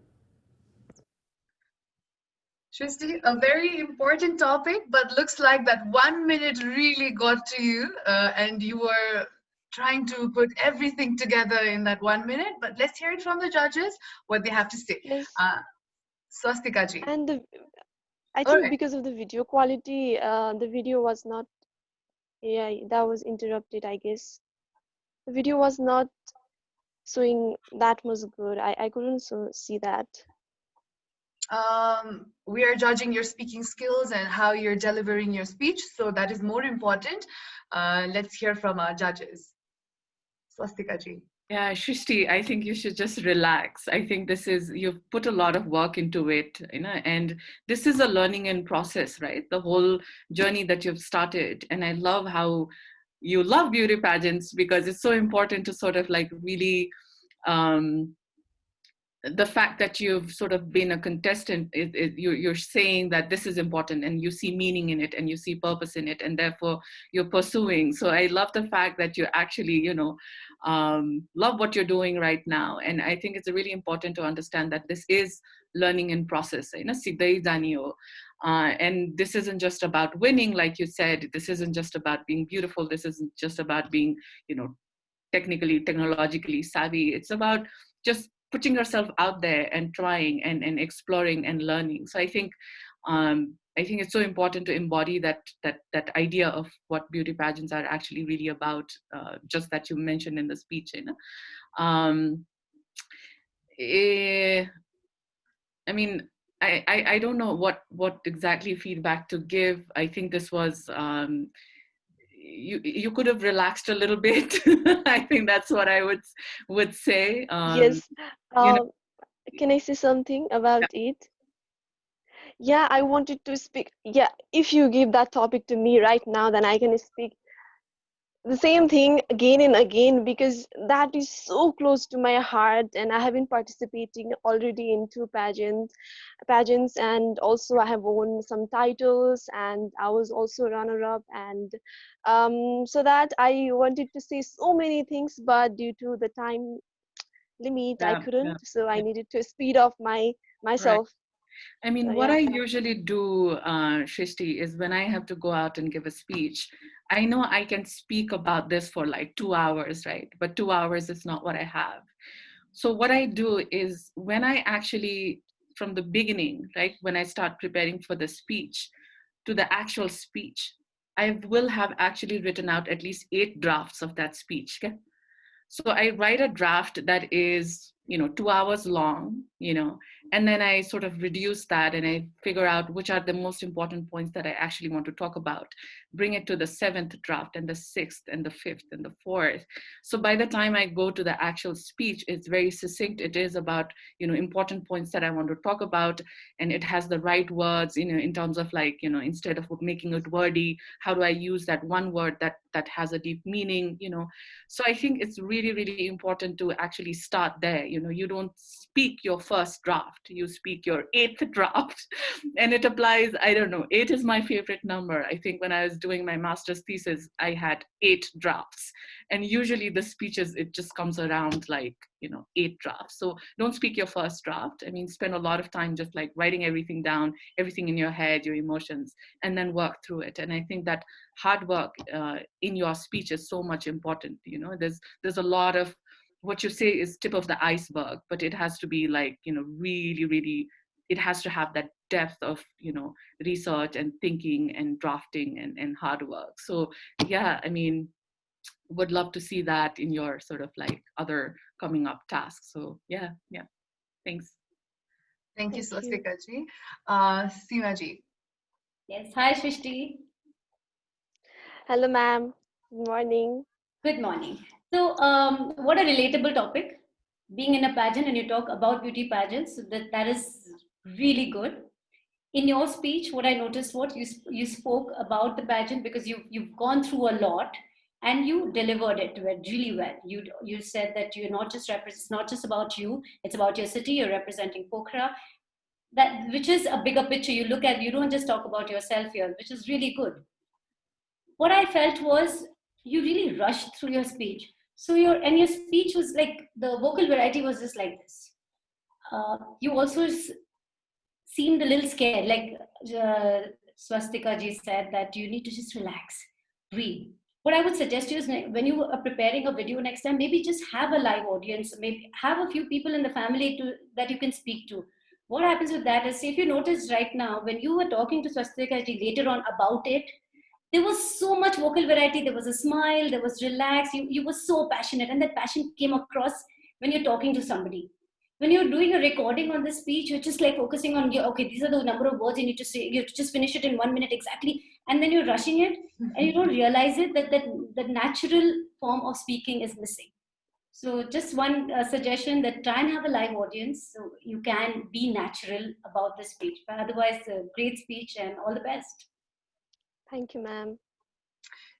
Shrishti, a very important topic, but looks like that 1 minute really got to you, and you were trying to put everything together in that 1 minute. But let's hear it from the judges, what they have to say. Yes. Swastika ji. And I think because of the video quality, the video was not, yeah, that was interrupted, I guess. The video was not showing that much good. I couldn't see that. We are judging your speaking skills and how you're delivering your speech, so that is more important. Let's hear from our judges. Swastika ji. Yeah, Shrishti, I think you should just relax. I think you've put a lot of work into it, and this is a learning and process, right? The whole journey that you've started. And I love how you love beauty pageants because it's so important to sort of like really, the fact that you've sort of been a contestant, you're saying that this is important and you see meaning in it and you see purpose in it, and therefore you're pursuing. So I love the fact that you actually, love what you're doing right now. And I think it's really important to understand that this is learning in process. And this isn't just about winning, like you said. This isn't just about being beautiful. This isn't just about being, technologically savvy. It's about just putting yourself out there and trying and exploring and learning. So I think it's so important to embody that idea of what beauty pageants are actually really about, just that you mentioned in the speech, you know. I mean, I don't know what exactly feedback to give. I think this was you could have relaxed a little bit. I think that's what I would say. Yes. You know, Can I say something about it? Yeah, I wanted to speak. Yeah, if you give that topic to me right now, then I can speak the same thing again and again, because that is so close to my heart, and I have been participating already in 2 pageants, and also I have won some titles, and I was also runner-up, and so that I wanted to say so many things, but due to the time limit, I couldn't. So I needed to speed up myself. I mean, So, what yeah. I usually do, Shrishti, is when I have to go out and give a speech, I know I can speak about this for like 2 hours, right? But 2 hours is not what I have. So what I do is when I actually, from the beginning, right, when I start preparing for the speech to the actual speech, I will have actually written out at least 8 drafts of that speech. Okay? So I write a draft that is, 2 hours long, and then I sort of reduce that and I figure out which are the most important points that I actually want to talk about, bring it to the 7th draft and the 6th and the 5th and the 4th. So by the time I go to the actual speech, it's very succinct. It is about, important points that I want to talk about, and it has the right words, in terms of like, instead of making it wordy, how do I use that one word that has a deep meaning, So I think it's really, really important to actually start there. You don't speak your first draft, you speak your 8th draft. And it applies, I don't know, 8 is my favorite number. I think when I was doing my master's thesis, I had 8 drafts. And usually the speeches, it just comes around like, 8 drafts. So don't speak your first draft. I mean, spend a lot of time just like writing everything down, everything in your head, your emotions, and then work through it. And I think that hard work in your speech is so much important. There's a lot of what you say is tip of the iceberg, but it has to be like, really, really, it has to have that depth of, research and thinking and drafting and hard work. So yeah, I mean, would love to see that in your sort of like other coming up tasks. So yeah, thanks. Thank you, Swastika ji. Seema ji. Yes, hi Shrishti. Hello ma'am, good morning. Good morning. So what a relatable topic, being in a pageant and you talk about beauty pageants. That is really good. In your speech, what I noticed, you spoke about the pageant because you've gone through a lot and you delivered it really well. You said that you're not just it's not just about you, it's about your city. You're representing Pokhara, which is a bigger picture. You look at, you don't just talk about yourself here, which is really good. What I felt was you really rushed through your speech. So your speech was like, the vocal variety was just like this. You also seemed a little scared, like Swastika ji said, that you need to just relax, breathe. What I would suggest you is, when you are preparing a video next time, maybe just have a live audience, maybe have a few people in the family that you can speak to. What happens with that is, if you notice right now, when you were talking to Swastika ji later on about it, there was so much vocal variety, there was a smile, there was relaxed, you were so passionate, and that passion came across when you're talking to somebody. When you're doing a recording on the speech, you're just like focusing on, okay, these are the number of words you need to say, you have to just finish it in 1 minute exactly, and then you're rushing it, and you don't realize it, that the natural form of speaking is missing. So just one suggestion, that try and have a live audience so you can be natural about the speech. But otherwise, a great speech and all the best. Thank you, ma'am.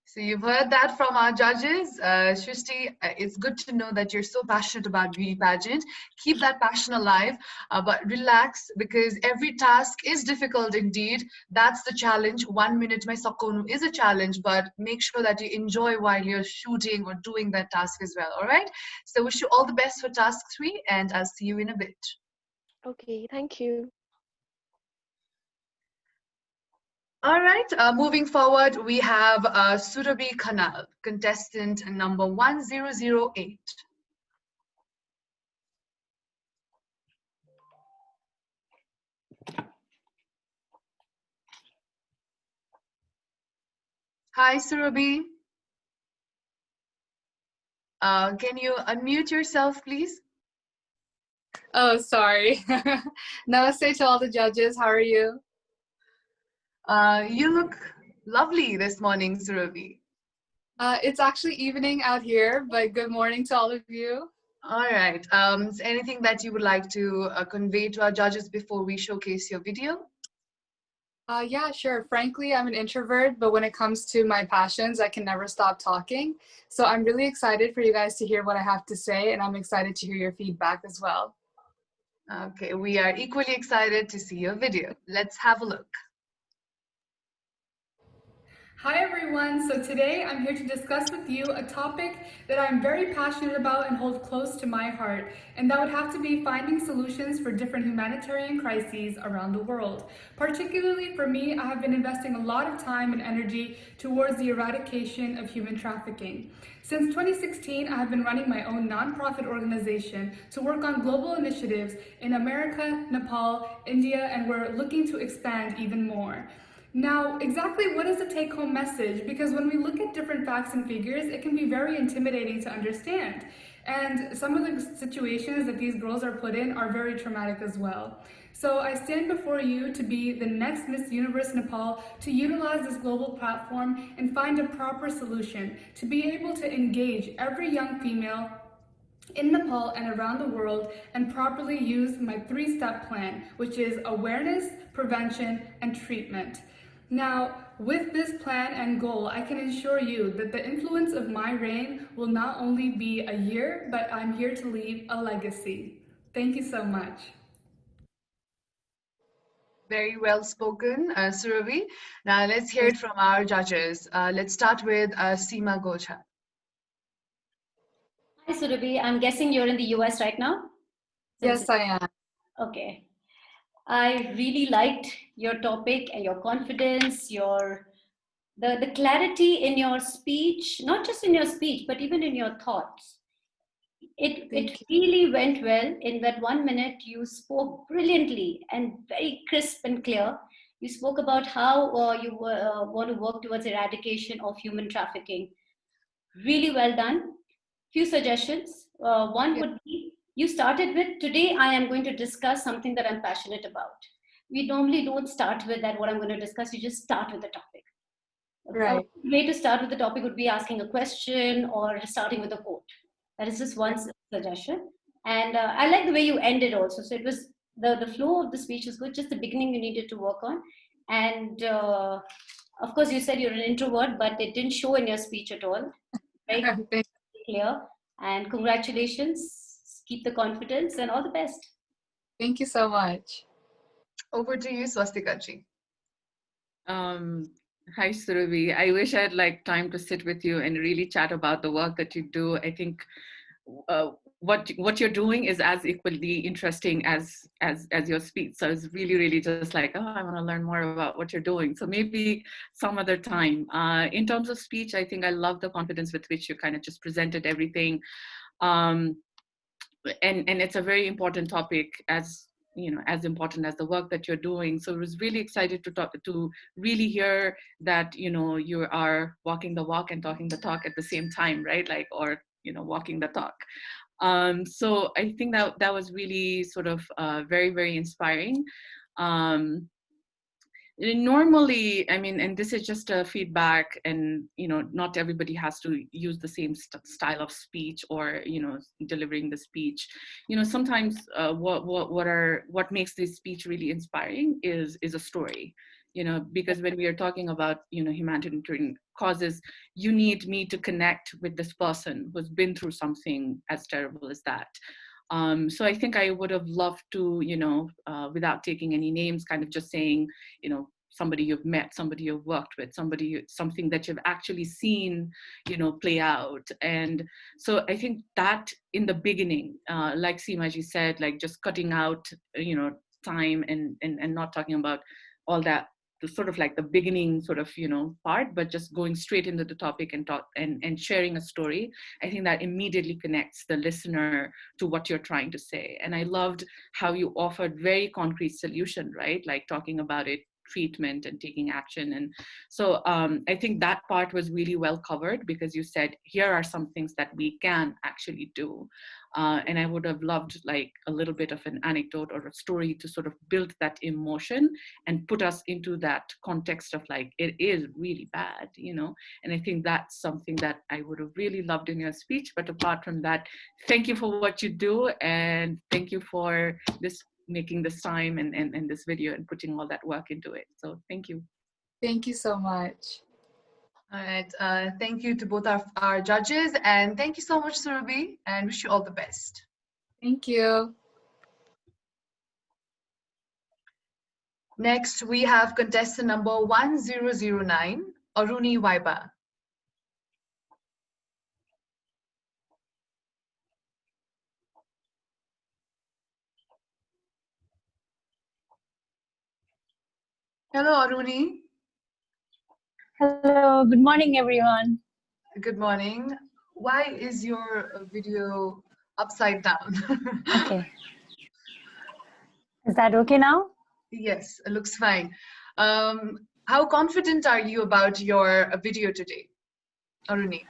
So you've heard that from our judges. Shrishti, it's good to know that you're so passionate about beauty pageant. Keep that passion alive, but relax, because every task is difficult indeed. That's the challenge. 1 minute my sakonu is a challenge, but make sure that you enjoy while you're shooting or doing that task as well. All right. So wish you all the best for task 3, and I'll see you in a bit. Okay, thank you. All right, moving forward, we have SURABHI KHANAL, contestant number 1008. Hi, Surabhi. Can you unmute yourself, please? Oh, sorry. Namaste to all the judges. How are you? You look lovely this morning, Surabhi. It's actually evening out here, but good morning to all of you. All right. Is anything that you would like to convey to our judges before we showcase your video? Yeah, sure. Frankly, I'm an introvert, but when it comes to my passions, I can never stop talking. So I'm really excited for you guys to hear what I have to say, and I'm excited to hear your feedback as well. Okay, we are equally excited to see your video. Let's have a look. Hi everyone, so today I'm here to discuss with you a topic that I'm very passionate about and hold close to my heart, and that would have to be finding solutions for different humanitarian crises around the world. Particularly for me, I have been investing a lot of time and energy towards the eradication of human trafficking. Since 2016, I have been running my own nonprofit organization to work on global initiatives in America, Nepal, India, and we're looking to expand even more. Now, exactly what is the take-home message? Because when we look at different facts and figures, it can be very intimidating to understand. And some of the situations that these girls are put in are very traumatic as well. So I stand before you to be the next Miss Universe Nepal, to utilize this global platform and find a proper solution, to be able to engage every young female in Nepal and around the world and properly use my 3-step plan, which is awareness, prevention, and treatment. Now, with this plan and goal, I can assure you that the influence of my reign will not only be a year, but I'm here to leave a legacy. Thank you so much. Very well spoken, Surabhi. Now let's hear it from our judges. Let's start with Seema Golchha. Hi, Surabhi. I'm guessing you're in the US right now? Yes, I am. Okay. I really liked your topic and your confidence, the clarity in your speech, not just in your speech, but even in your thoughts. It really went well. In that 1 minute, you spoke brilliantly and very crisp and clear. You spoke about how you want to work towards eradication of human trafficking. Really well done. Few suggestions. One would be, you started with, today I am going to discuss something that I'm passionate about. We normally don't start with that, what I'm going to discuss, you just start with the topic. Right. A way to start with the topic would be asking a question or starting with a quote. That is just one suggestion. And I like the way you ended also. So it was, the flow of the speech was good, just the beginning you needed to work on. And of course you said you're an introvert, but it didn't show in your speech at all. Very clear. And congratulations, keep the confidence and all the best. Thank you so much. Over to you, Swastika ji. Hi, Surabhi. I wish I had time to sit with you and really chat about the work that you do. I think what you're doing is as equally interesting as your speech. So it's really just I want to learn more about what you're doing. So maybe some other time. In terms of speech, I think I love the confidence with which you kind of just presented everything. And it's a very important topic, as important as the work that you're doing. So I was really excited to really hear that you are walking the walk and talking the talk at the same time, right? Walking the talk. So I think that was really sort of very inspiring. Normally, and this is just a feedback, and not everybody has to use the same style of speech or delivering the speech. Sometimes what makes this speech really inspiring is a story. Because when we are talking about humanitarian causes, you need me to connect with this person who's been through something as terrible as that. So I think I would have loved to, without taking any names, kind of just saying, somebody you've met, somebody you've worked with, something that you've actually seen, play out. And so I think that in the beginning, like Seema ji said, just cutting out, time and not talking about all that, the sort of the beginning sort of part, but just going straight into the topic and sharing a story. I think that immediately connects the listener to what you're trying to say. And I loved how you offered very concrete solution, right? Talking about it treatment and taking action. And so I think that part was really well covered, because you said here are some things that we can actually do. And I would have loved like a little bit of an anecdote or a story to sort of build that emotion and put us into that context of like, it is really bad, you know. And I think that's something that I would have really loved in your speech. But apart from that, thank you for what you do, and thank you for this, making this time and this video and putting all that work into it. So thank you. Thank you so much. All right, thank you to both our judges, and thank you so much, Surabhi, and wish you all the best. Thank you. Next, we have contestant number 1009, ARUNI WAIBA. Hello, Aruni. Hello, good morning, everyone. Good morning. Why is your video upside down? Okay. Is that okay now? Yes, it looks fine. How confident are you about your video today, Aruni?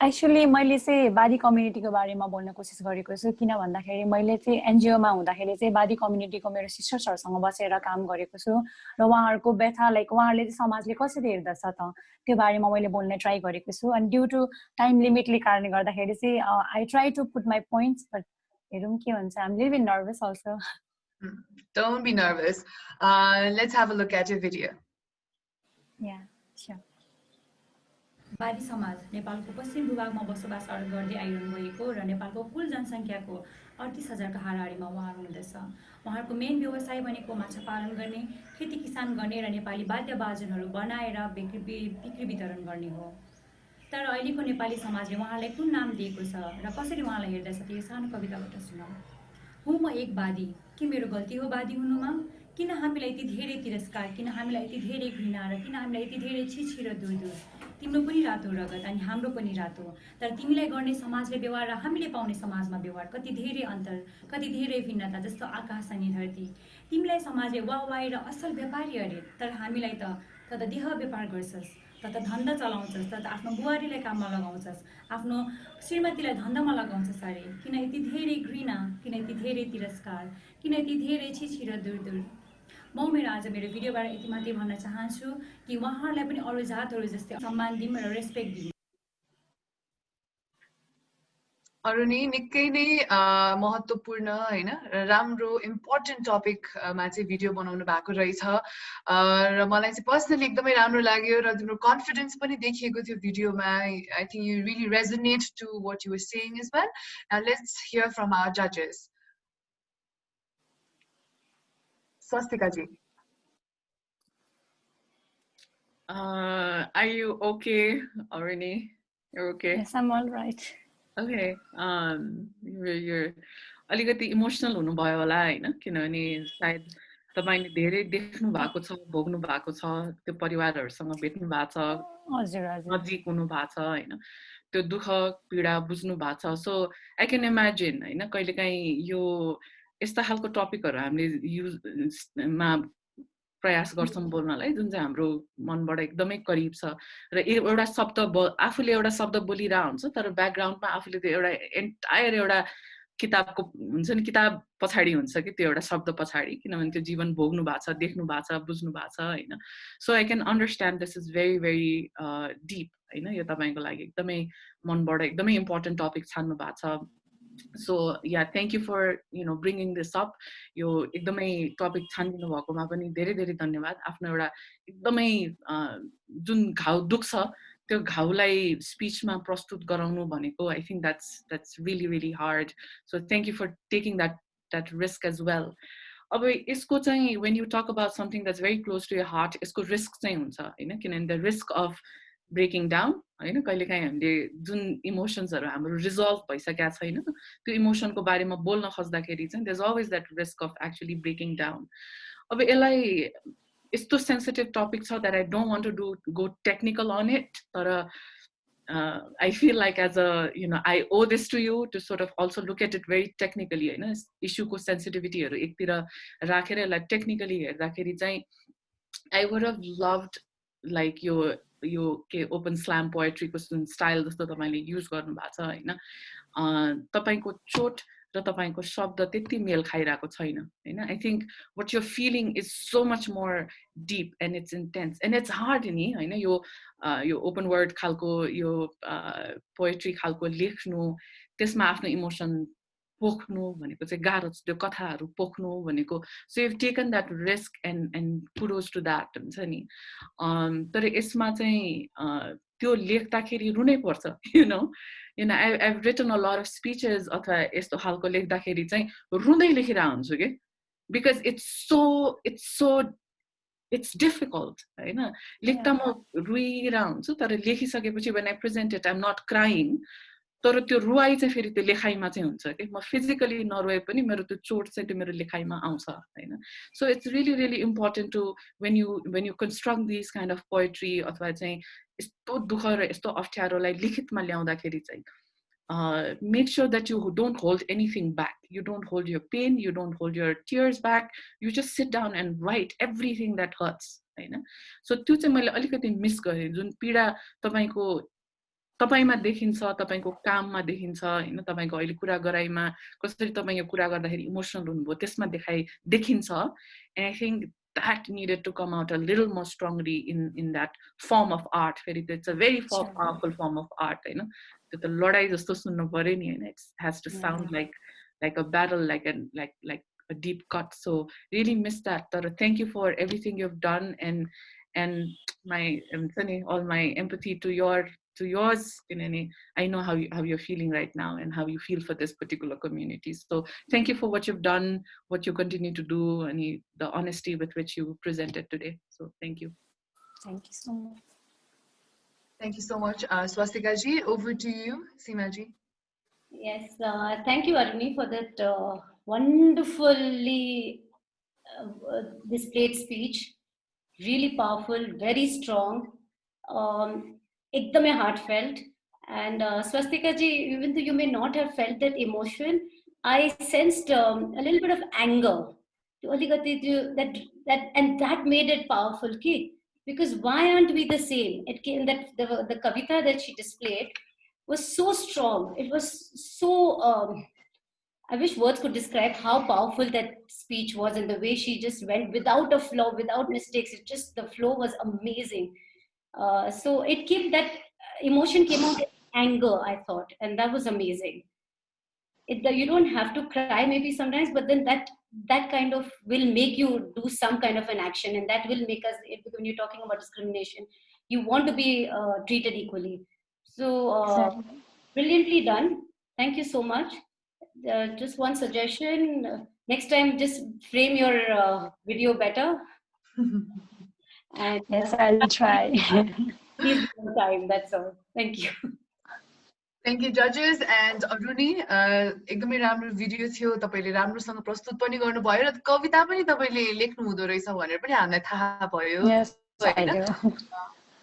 Actually, मैले चाहिँ बादी कम्युनिटीको बारेमा बोल्न कोसिस गरेको छु, किन भन्दाखेरि मैले चाहिँ एनजिओमा हुँदाखेरि चाहिँ बादी कम्युनिटीको मेरो सिस्टर्सहरुसँग बसेर काम गरेको छु र उहाँहरुको व्यथा लाइक उहाँहरुले चाहिँ समाजले कसरी हेर्दछ त त्यो बारेमा मैले बोल्न ट्राई गरेको छु। अनि ड्यू टु टाइम लिमिटले कारणले गर्दाखेरि चाहिँ I try to put my points, but हेरौँ के हुन्छ। I am little bit nervous also. Don't be nervous. Let's have a look at your video. Yeah, sure. बादी समाज नेपालको पश्चिम भूभागमा बसोबास गर्दै आइरहनु भएको र नेपालको कुल जनसङ्ख्याको 38,000 का हाराहारीमा उहाँहरू हुँदछ। उहाँहरूको मेन व्यवसाय भनेको माछा पालन गर्ने, खेती किसान गर्ने र नेपाली वाद्यवादनहरू बनाएर बिक्री वितरण गर्ने हो। तर अहिलेको नेपाली समाजले उहाँलाई कुन नाम दिएको छ र कसरी उहाँलाई हेर्दछ त्यो सानो कविताबाट सुनौँ। हुँ म एक बादी, के मेरो गल्ती हो बादी हुनुमा? किन हामीलाई यति धेरै तिरस्कार, किन हामीलाई यति धेरै घृणा र किन हामीलाई यति धेरै छिछि र दूर? तिम्रो पनि रातो रगत अनि हाम्रो पनि रातो, तर तिमीलाई गर्ने समाजले व्यवहार र हामीले पाउने समाजमा व्यवहार कति धेरै अन्तर, कति धेरै भिन्नता, जस्तो आकाश अनि धरती। तिमीलाई समाजले वाहवाही र असल व्यापारी अरे, तर हामीलाई त देह व्यापार गर्छस्, त धन्दा चलाउँछस्, त आफ्नो बुहारीलाई काममा लगाउँछस्, आफ्नो श्रीमतीलाई धन्दामा लगाउँछस् अरे। किन यति धेरै घृणा, किन यति धेरै तिरस्कार, किन यति धेरै छिछि र दूर? म आज मेरो भिडियोबाट यति मात्रै भन्न चाहन्छु कि उहाँहरूलाई पनि अरू जातहरू जस्तै सम्मान दिउँ र रेस्पेक्ट दिउँ। अरुणि, निकै नै महत्त्वपूर्ण हैन, राम्रो इम्पोर्टेन्ट टपिकमा चाहिँ भिडियो बनाउनु भएको रहेछ र मलाई चाहिँ पर्सनली एकदमै राम्रो लाग्यो र तिम्रो कन्फिडेन्स पनि देखिएको थियो भिडियोमा। I think you really resonate to what you were saying as well. Now let's hear from our जजेस। Swastika ji. Are you okay, Aruni? You're okay? Yes, I'm all right. Okay. You're अलिकति emotional हुनुभयो होला हैन, किनभने सायद तपाईले धेरै देख्नु भएको छ, भोग्नु भएको छ, त्यो परिवारहरुसँग भेट्नु भएको छ, हजुर हजुर, नजिक हुनु भएको छ हैन, त्यो दुःख पीडा बुझ्नु भएको छ। सो आई क्यान इमेजिन हैन, कहिलेकाहीँ यो यस्ता खालको टपिकहरु हामीले मा प्रयास गर्छौं बोल्नलाई, जुन चाहिँ हाम्रो मनबाट एकदमै करीब छ र एउटा शब्द आफूले एउटा शब्द बोलिरा हुन्छ, तर ब्याकग्राउन्डमा आफूले त्यो एउटा एन्टायर एउटा किताबको हुन्छ नि, किताब पछाडी हुन्छ कि त्यो एउटा शब्द पछाडी, किनभने त्यो जीवन भोग्नु भएको छ, देख्नु भएको छ, बुझ्नु भएको छ हैन। So I can understand this is very very deep हैन, यो तपाईको लागि एकदमै मनबाट एकदमै इम्पोर्टेन्ट टपिक छान्नु भएको छ। So yeah, thank you for bringing this up. यो एकदमै टपिक छानिदिनु भएकोमा पनि धेरै धेरै धन्यवाद। आफ्नो एउटा एकदमै जुन घाउ दुख्छ त्यो घाउलाई स्पीचमा प्रस्तुत गराउनु भनेको I think that's really really hard. So thank you for taking that risk as well. अब यसको चाहिँ when you talk about something that's very close to your heart, यसको risk चाहिँ हुन्छ हैन, किनभने the risk of breaking down हैन, कहिलेकाहीँ हामीले जुन इमोसन्सहरु हाम्रो रिजल्भ भइसकेका छैन त्यो इमोसनको बारेमा बोल्न खोज्दाखेरि चाहिँ there's always that risk of actually breaking down. अब यसलाई यस्तो सेन्सिटिभ टपिक छ that I don't want to go technical on it, तर I feel like as a I owe this to you to sort of also look at it very technically हैन, इशुको सेन्सिटिभिटीहरु एकतिर राखेर यसलाई technically हेर्दाखेरि चाहिँ I would have loved like your के open slam पोएट्रीको style जस्तो तपाईले use गर्नुभएको छ हैन तपाईको चोट र तपाईको शब्द त्यति मेल खाइराको छैन हैन I think what you are feeling is so much more deep and it's intense and it's hard नि हैन यो ओपन वर्ड खालको यो पोएट्री खालको लेख्नु त्यसमा आफ्नो इमोसन पोख्नु भनेको चाहिँ गाह्रो छ त्यो कथाहरु पोख्नु भनेको so you have taken that risk and kudos to that हुन्छ नि तर यसमा चाहिँ त्यो लेख्दाखेरि रुनै पर्छ you know I have written a lot of speeches अथवा यस्तो खालको लेख्दाखेरि चाहिँ रुँदै लेखिरा हुन्छु के बिकज इट्स डिफिकल्ट हैन लेख्दा म रुइरा हुन्छु तर लेखिसकेपछि when I present it I am not crying तर त्यो रुवाई चाहिँ फेरि त्यो लेखाइमा चाहिँ हुन्छ के म फिजिकली नरुए पनि मेरो त्यो चोट चाहिँ त्यो मेरो लेखाइमा आउँछ हैन so it's really really important to when you construct this kind of poetry अथवा चाहिँ यस्तो दुःख र यस्तो अप्ठ्यारोलाई लिखितमा ल्याउँदाखेरि चाहिँ make sure that you don't hold anything back you don't hold your pain you don't hold your tears back you just sit down and write everything that hurts हैन so त्यो चाहिँ मैले अलिकति मिस गरेँ जुन पीडा तपाईमा देखिन्छ तपाईको काममा देखिन्छ हैन तपाईको अहिले कुरा गराइमा कसरी तपाई यो कुरा गर्दाखेरि इमोसनल हुनुभयो त्यसमा देखिन्छ and I think that needed to come out a little more strongly in that form of art it's a very powerful form of art you know the ladai jasto sunnu paryo ni हैन it has to sound like a battle like a deep cut so really miss that but thank you for everything you've done and my all my empathy to yours I know how you're feeling right now and how you feel for this particular community so thank you for what you've done what you continue to do and the honesty with which you presented today so thank you so much thank you so much Swastika ji over to you Seema ji yes thank you Aruni for that wonderfully displayed speech really powerful very strong ekdam heartfelt and Swastika ji even though you may not have felt that emotion I sensed a little bit of anger that made it powerful because why aren't we the same it came that the kavita that she displayed was so strong it was so I wish words could describe how powerful that speech was and the way she just went without a flaw without mistakes it just the flow was amazing so it came that emotion came out in anger I thought and that was amazing you don't have to cry maybe sometimes but then that kind of will make you do some kind of an action and that will make us when you're talking about discrimination you want to be treated equally so brilliantly done thank you so much just one suggestion next time just frame your video better and yes I'll try please on time that's all thank you judges and Aruni एकदमै राम्रो video थियो तपाईले राम्रोसँग प्रस्तुत पनि गर्नुभयो र कविता पनि तपाईले लेख्नु हुँदो रहेछ भनेर पनि हामीलाई थाहा भयो yes I do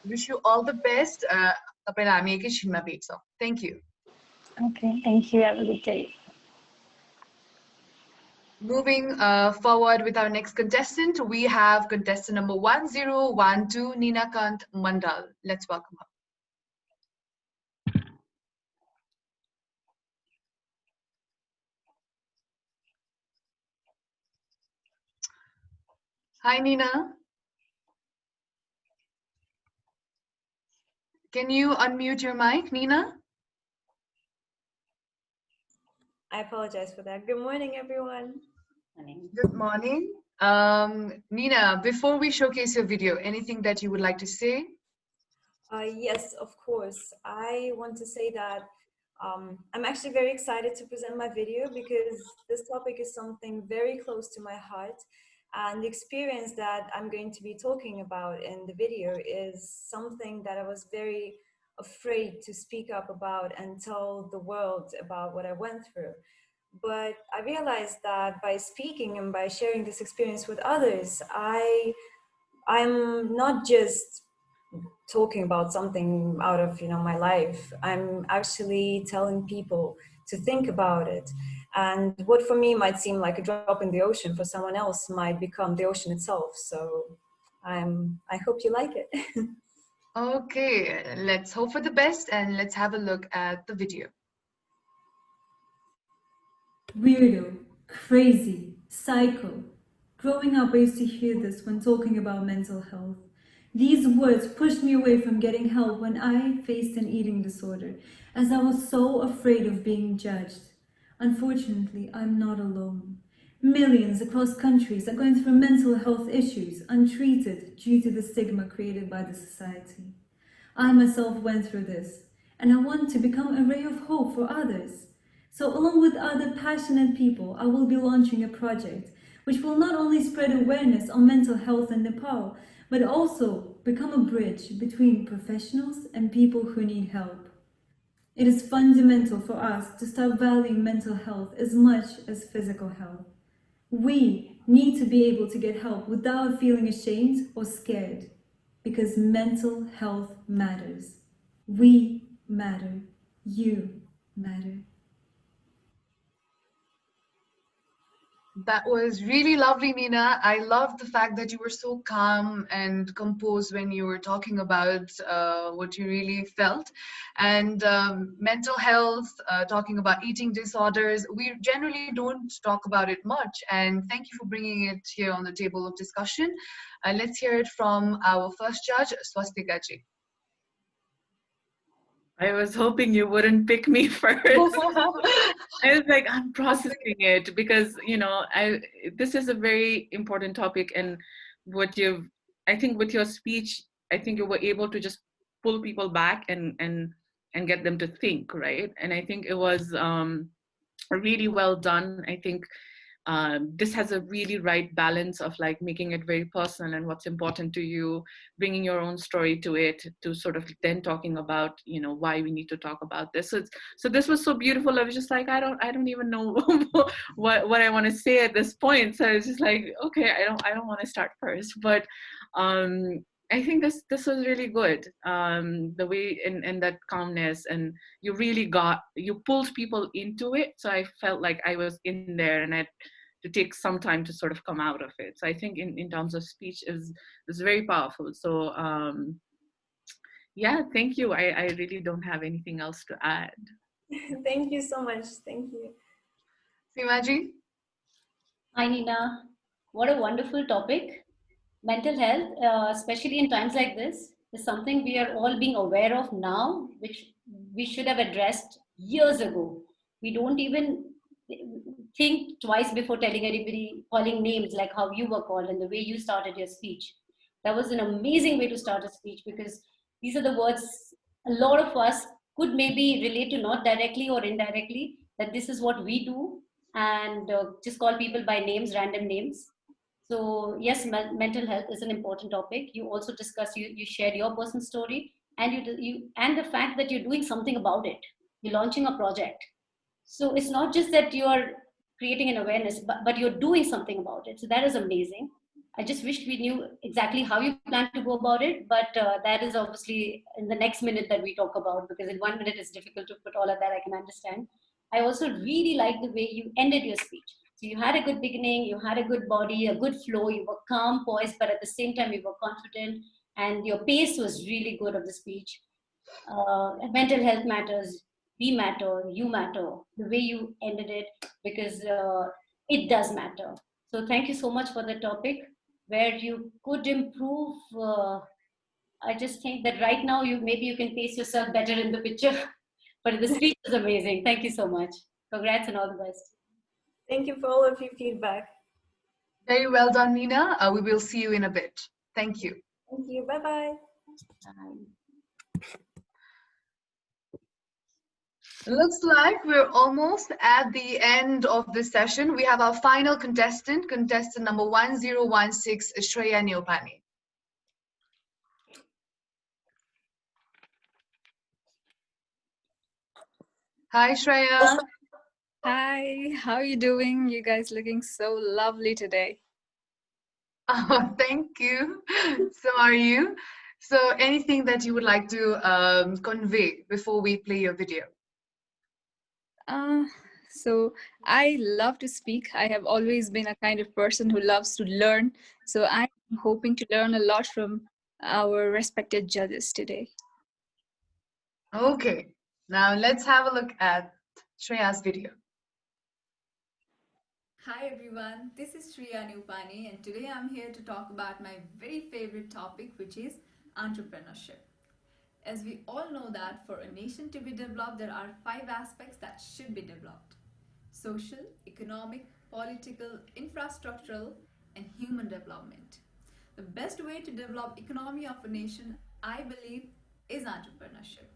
wish you all the best तपाईलाई हामी एकैछिनमा भेट्छौं thank you okay thank you have a good day Moving forward with our next contestant, we have contestant number 1012, Nina Kant Mandal. Let's welcome her. Hi, Nina. Can you unmute your mic, Nina? I apologize for that. Good morning, everyone. Good morning. Nina, before we showcase your video, anything that you would like to say? Yes, of course. I want to say that I'm actually very excited to present my video because this topic is something very close to my heart. And the experience that I'm going to be talking about in the video is something that I was very afraid to speak up about and tell the world about what I went through. But I realized that by speaking and by sharing this experience with others, I'm not just talking about something out of my life. I'm actually telling people to think about it. And what for me might seem like a drop in the ocean, for someone else might become the ocean itself. So I hope you like it. Okay, let's hope for the best and let's have a look at the video. Weirdo, crazy, psycho. Growing up, I used to hear this when talking about mental health. These words pushed me away from getting help when I faced an eating disorder, as I was so afraid of being judged. Unfortunately, I'm not alone. Millions across countries are going through mental health issues untreated due to the stigma created by the society. I myself went through this, and I want to become a ray of hope for others. So along with other passionate people, I will be launching a project which will not only spread awareness on mental health in Nepal, but also become a bridge between professionals and people who need help. It is fundamental for us to start valuing mental health as much as physical health. We need to be able to get help without feeling ashamed or scared, because mental health matters. We matter. You matter. That was really lovely, Nina. I loved the fact that you were so calm and composed when you were talking about what you really felt. And mental health, talking about eating disorders, we generally don't talk about it much. And thank you for bringing it here on the table of discussion. Let's hear it from our first judge, Swastika ji. I was hoping you wouldn't pick me first. I was like, I'm processing it because, you know, this is a very important topic, and I think with your speech, I think you were able to just pull people back and get them to think, right? And I think it was really well done. I think this has a really right balance of like making it very personal and what's important to you, bringing your own story to it, to sort of then talking about, you know, why we need to talk about this. So this was so beautiful. I was just like, I don't even know what I want to say at this point. So I was just like, okay, I don't want to start first, but I think this was really good. The way and that calmness, and you pulled people into it. So I felt like I was in there, and I had to take some time to sort of come out of it. So I think in terms of speech is very powerful. So yeah, thank you. I really don't have anything else to add. Thank you so much. Thank you. Seema ji? Hi, Nina. What a wonderful topic. Mental health, especially in times like this, is something we are all being aware of now, which we should have addressed years ago. We don't even think twice before telling anybody, calling names like how you were called and the way you started your speech. That was an amazing way to start a speech, because these are the words a lot of us could maybe relate to, not directly or indirectly, that this is what we do, and just call people by names, random names. So yes, mental health is an important topic. You also discussed, you shared your personal story, and and the fact that you're doing something about it. You're launching a project. So it's not just that you're creating an awareness, but you're doing something about it. So that is amazing. I just wished we knew exactly how you plan to go about it, but that is obviously in the next minute that we talk about, because in 1 minute it's difficult to put all of that, I can understand. I also really like the way you ended your speech. So you had a good beginning, you had a good body, a good flow, you were calm, poised, but at the same time you were confident, and your pace was really good of the speech. Mental health matters, we matter, you matter, the way you ended it, because it does matter. So thank you so much for the topic. Where you could improve, I just think that right now maybe you can pace yourself better in the picture, but the speech is amazing. Thank you so much. Congrats and all the best. Thank you for all of your feedback. Very well done, Nina. We will see you in a bit. Thank you. Thank you. Bye-bye. Looks like we're almost at the end of this session. We have our final contestant number 1016, Nisha Neopani. Hi, Shreya. Hi, how are you doing? You guys looking so lovely today. Oh, thank you. So are you? So anything that you would like to convey before we play your video? So I love to speak. I have always been a kind of person who loves to learn. So I'm I'm hoping to learn a lot from our respected judges today. Okay, now let's have a look at Shreya's video. Hi everyone, this is Regina Neopani and today I'm here to talk about my very favorite topic, which is entrepreneurship. As we all know that for a nation to be developed, there are 5 aspects that should be developed: social, economic, political, infrastructural, and human development. The best way to develop economy of a nation, I believe, is entrepreneurship.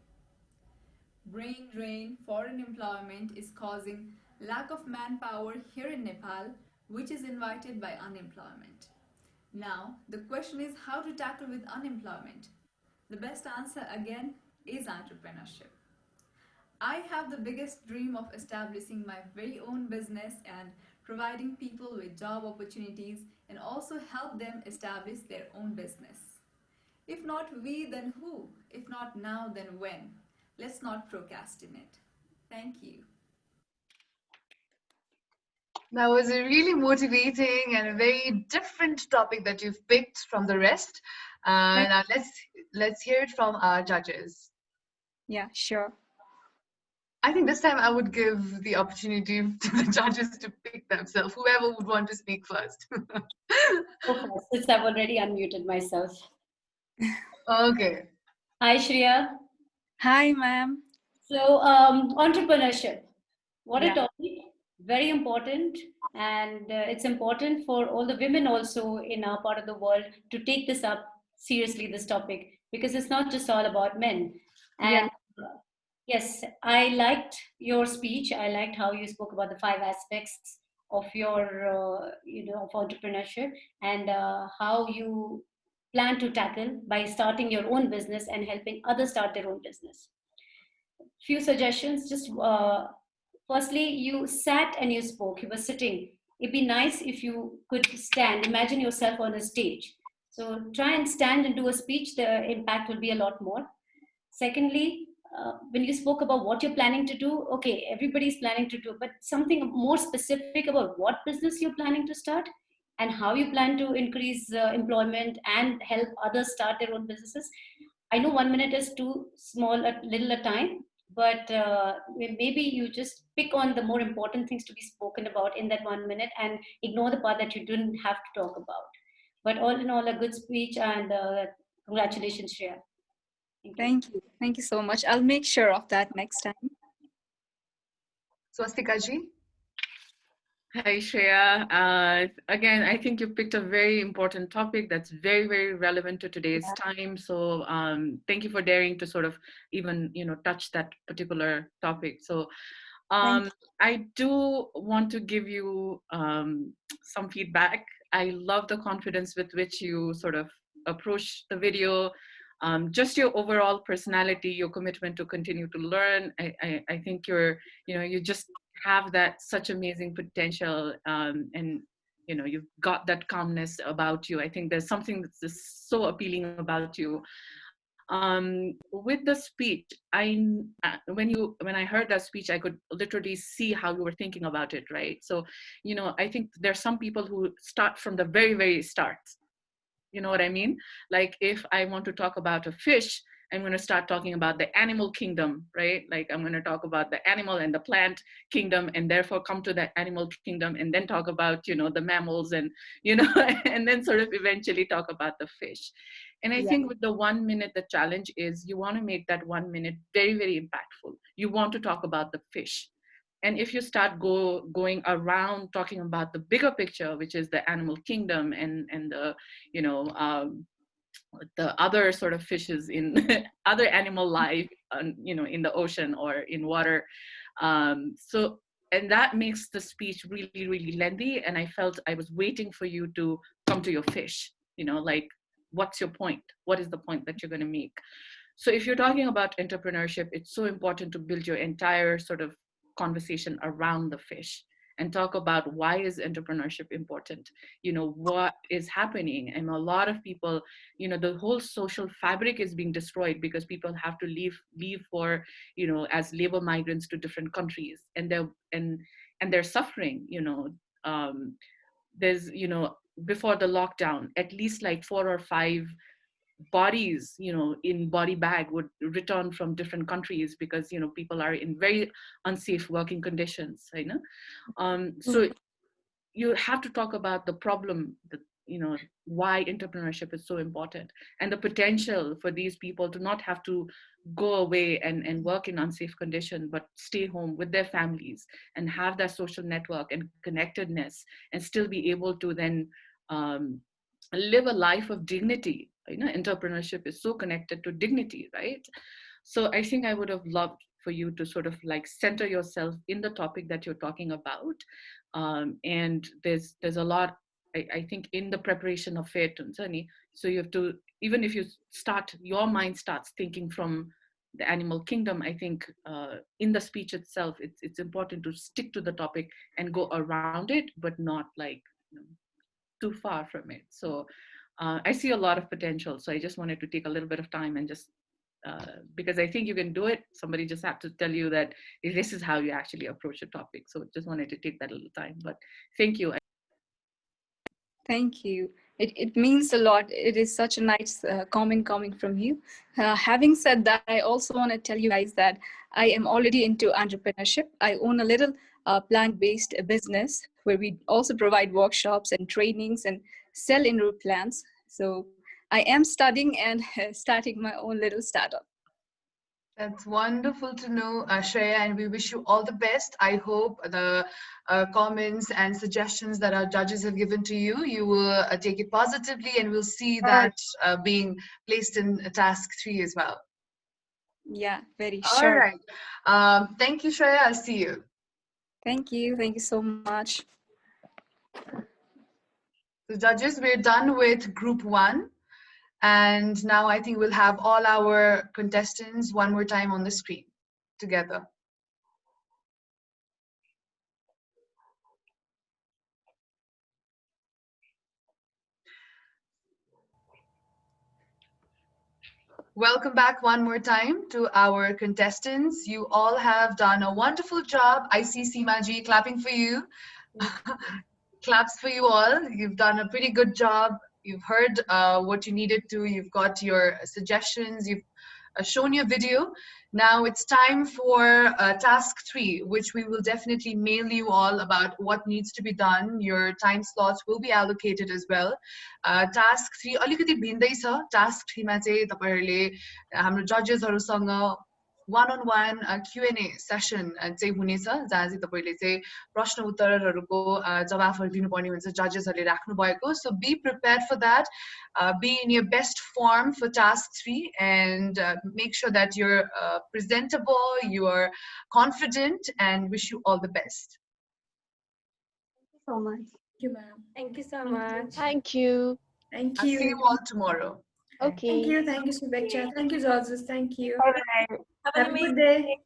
Brain drain, foreign employment is causing lack of manpower here in Nepal, which is invited by unemployment. Now, the question is how to tackle with unemployment. The best answer again is entrepreneurship. I have the biggest dream of establishing my very own business and providing people with job opportunities and also help them establish their own business. If not we, then who? If not now, then when? Let's not procrastinate. Thank you. That was a really motivating and a very different topic that you've picked from the rest. Now let's hear it from our judges. Yeah, sure. I think this time I would give the opportunity to the judges to pick themselves, whoever would want to speak first. Since I've already unmuted myself. Okay. Hi, Shreeya. Hi, ma'am. So, entrepreneurship. What a Yeah. topic. Very important. And it's important for all the women also in our part of the world to take this up seriously, this topic, because it's not just all about men. And yes, I liked your speech. I liked how you spoke about the 5 aspects of your, of entrepreneurship and how you plan to tackle by starting your own business and helping others start their own business. Few suggestions. Just firstly, you sat and you spoke. You were sitting. It'd be nice if you could stand. Imagine yourself on a stage. So try and stand and do a speech. The impact will be a lot more. Secondly, when you spoke about what you're planning to do, okay, everybody's planning to do, but something more specific about what business you're planning to start and how you plan to increase employment and help others start their own businesses. I know 1 minute is too small, a little a time, but maybe you just pick on the more important things to be spoken about in that 1 minute and ignore the part that you didn't have to talk about. But all in all, a good speech, and congratulations, Shreeya. Thank you. Thank you so much. I'll make sure of that next time. Swastika ji? Hi, Shreeya. Again, I think you picked a very important topic that's very, very relevant to today's time. So thank you for daring to sort of even, touch that particular topic. So I do want to give you some feedback. I love the confidence with which you sort of approach the video. Just your overall personality, your commitment to continue to learn. I think you just have that such amazing potential, and you've got that calmness about you. I think there's something that's just so appealing about you. With the speech, when I heard that speech, I could literally see how you were thinking about it, right? So, I think there's some people who start from the very, very start. You know what I mean? Like if I want to talk about a fish, I'm going to start talking about the animal kingdom, right? Like I'm going to talk about the animal and the plant kingdom, and therefore come to the animal kingdom and then talk about, the mammals and, and then sort of eventually talk about the fish. And I think with the 1 minute, the challenge is you want to make that 1 minute very, very impactful. You want to talk about the fish. And if you start going around talking about the bigger picture, which is the animal kingdom and the, the other sort of fishes in other animal life, in the ocean or in water. And that makes the speech really, really lengthy. And I felt I was waiting for you to come to your fish, like, what's your point? What is the point that you're going to make? So if you're talking about entrepreneurship, it's so important to build your entire sort of conversation around the fish and talk about why is entrepreneurship important, what is happening. And a lot of people, the whole social fabric is being destroyed because people have to leave for, as labor migrants to different countries, and they're suffering. There's, before the lockdown, at least like 4 or 5 bodies, in body bag would return from different countries because, people are in very unsafe working conditions, so you have to talk about the problem, that, why entrepreneurship is so important, and the potential for these people to not have to go away and work in unsafe conditions, but stay home with their families and have that social network and connectedness, and still be able to then live a life of dignity. Entrepreneurship is so connected to dignity, right? So I think I would have loved for you to sort of like center yourself in the topic that you're talking about. And there's a lot, I think, in the preparation of it. So you have to, even if your mind starts thinking from the animal kingdom, I think in the speech itself, it's important to stick to the topic and go around it, but not like too far from it. So I see a lot of potential. So I just wanted to take a little bit of time and just, because I think you can do it. Somebody just have to tell you that this is how you actually approach a topic. So just wanted to take that a little time, but thank you. Thank you. It means a lot. It is such a nice comment coming from you. Having said that, I also want to tell you guys that I am already into entrepreneurship. I own a little plant-based business where we also provide workshops and trainings and sell indoor plants. So I am studying and starting my own little startup. That's wonderful to know, Shreya, and we wish you all the best. I hope the comments and suggestions that our judges have given to you, you will take it positively, and we'll see that being placed in task 3 as well. Yeah, very All sure. right. Thank you, Shreya. I'll see you. Thank you. Thank you so much. So judges, we're done with group 1. And now I think we'll have all our contestants one more time on the screen together. Welcome back one more time to our contestants. You all have done a wonderful job. I see Seema ji clapping for you. Claps for you all. You've done a pretty good job. You've heard what you needed to. You've got your suggestions. You've shown your video. Now it's time for task 3, which we will definitely mail you all about what needs to be done. Your time slots will be allocated as well. Task 3 अलिकति भिन्दै छ. Task 3 मा चाहिँ तपाईहरुले हाम्रो जजेसहरुसँग one-on-one Q&A session चाहिँ हुनेछ, जहाँ चाहिँ तपाईले चाहिँ प्रश्न उत्तरहरुको जवाफहरु दिनुपर्ने हुन्छ जजेसहरुले राख्नु भएको. So be prepared for that. Be in your best form for task 3, and make sure that you're presentable, you're confident, and wish you all the best. Thank you so much. Thank you, ma'am. Thank you so much. Thank you. Thank I'll you. see you all tomorrow. Okay. Thank you, Subeksha. Thank you, Georges. Thank you. All right. Have a good day.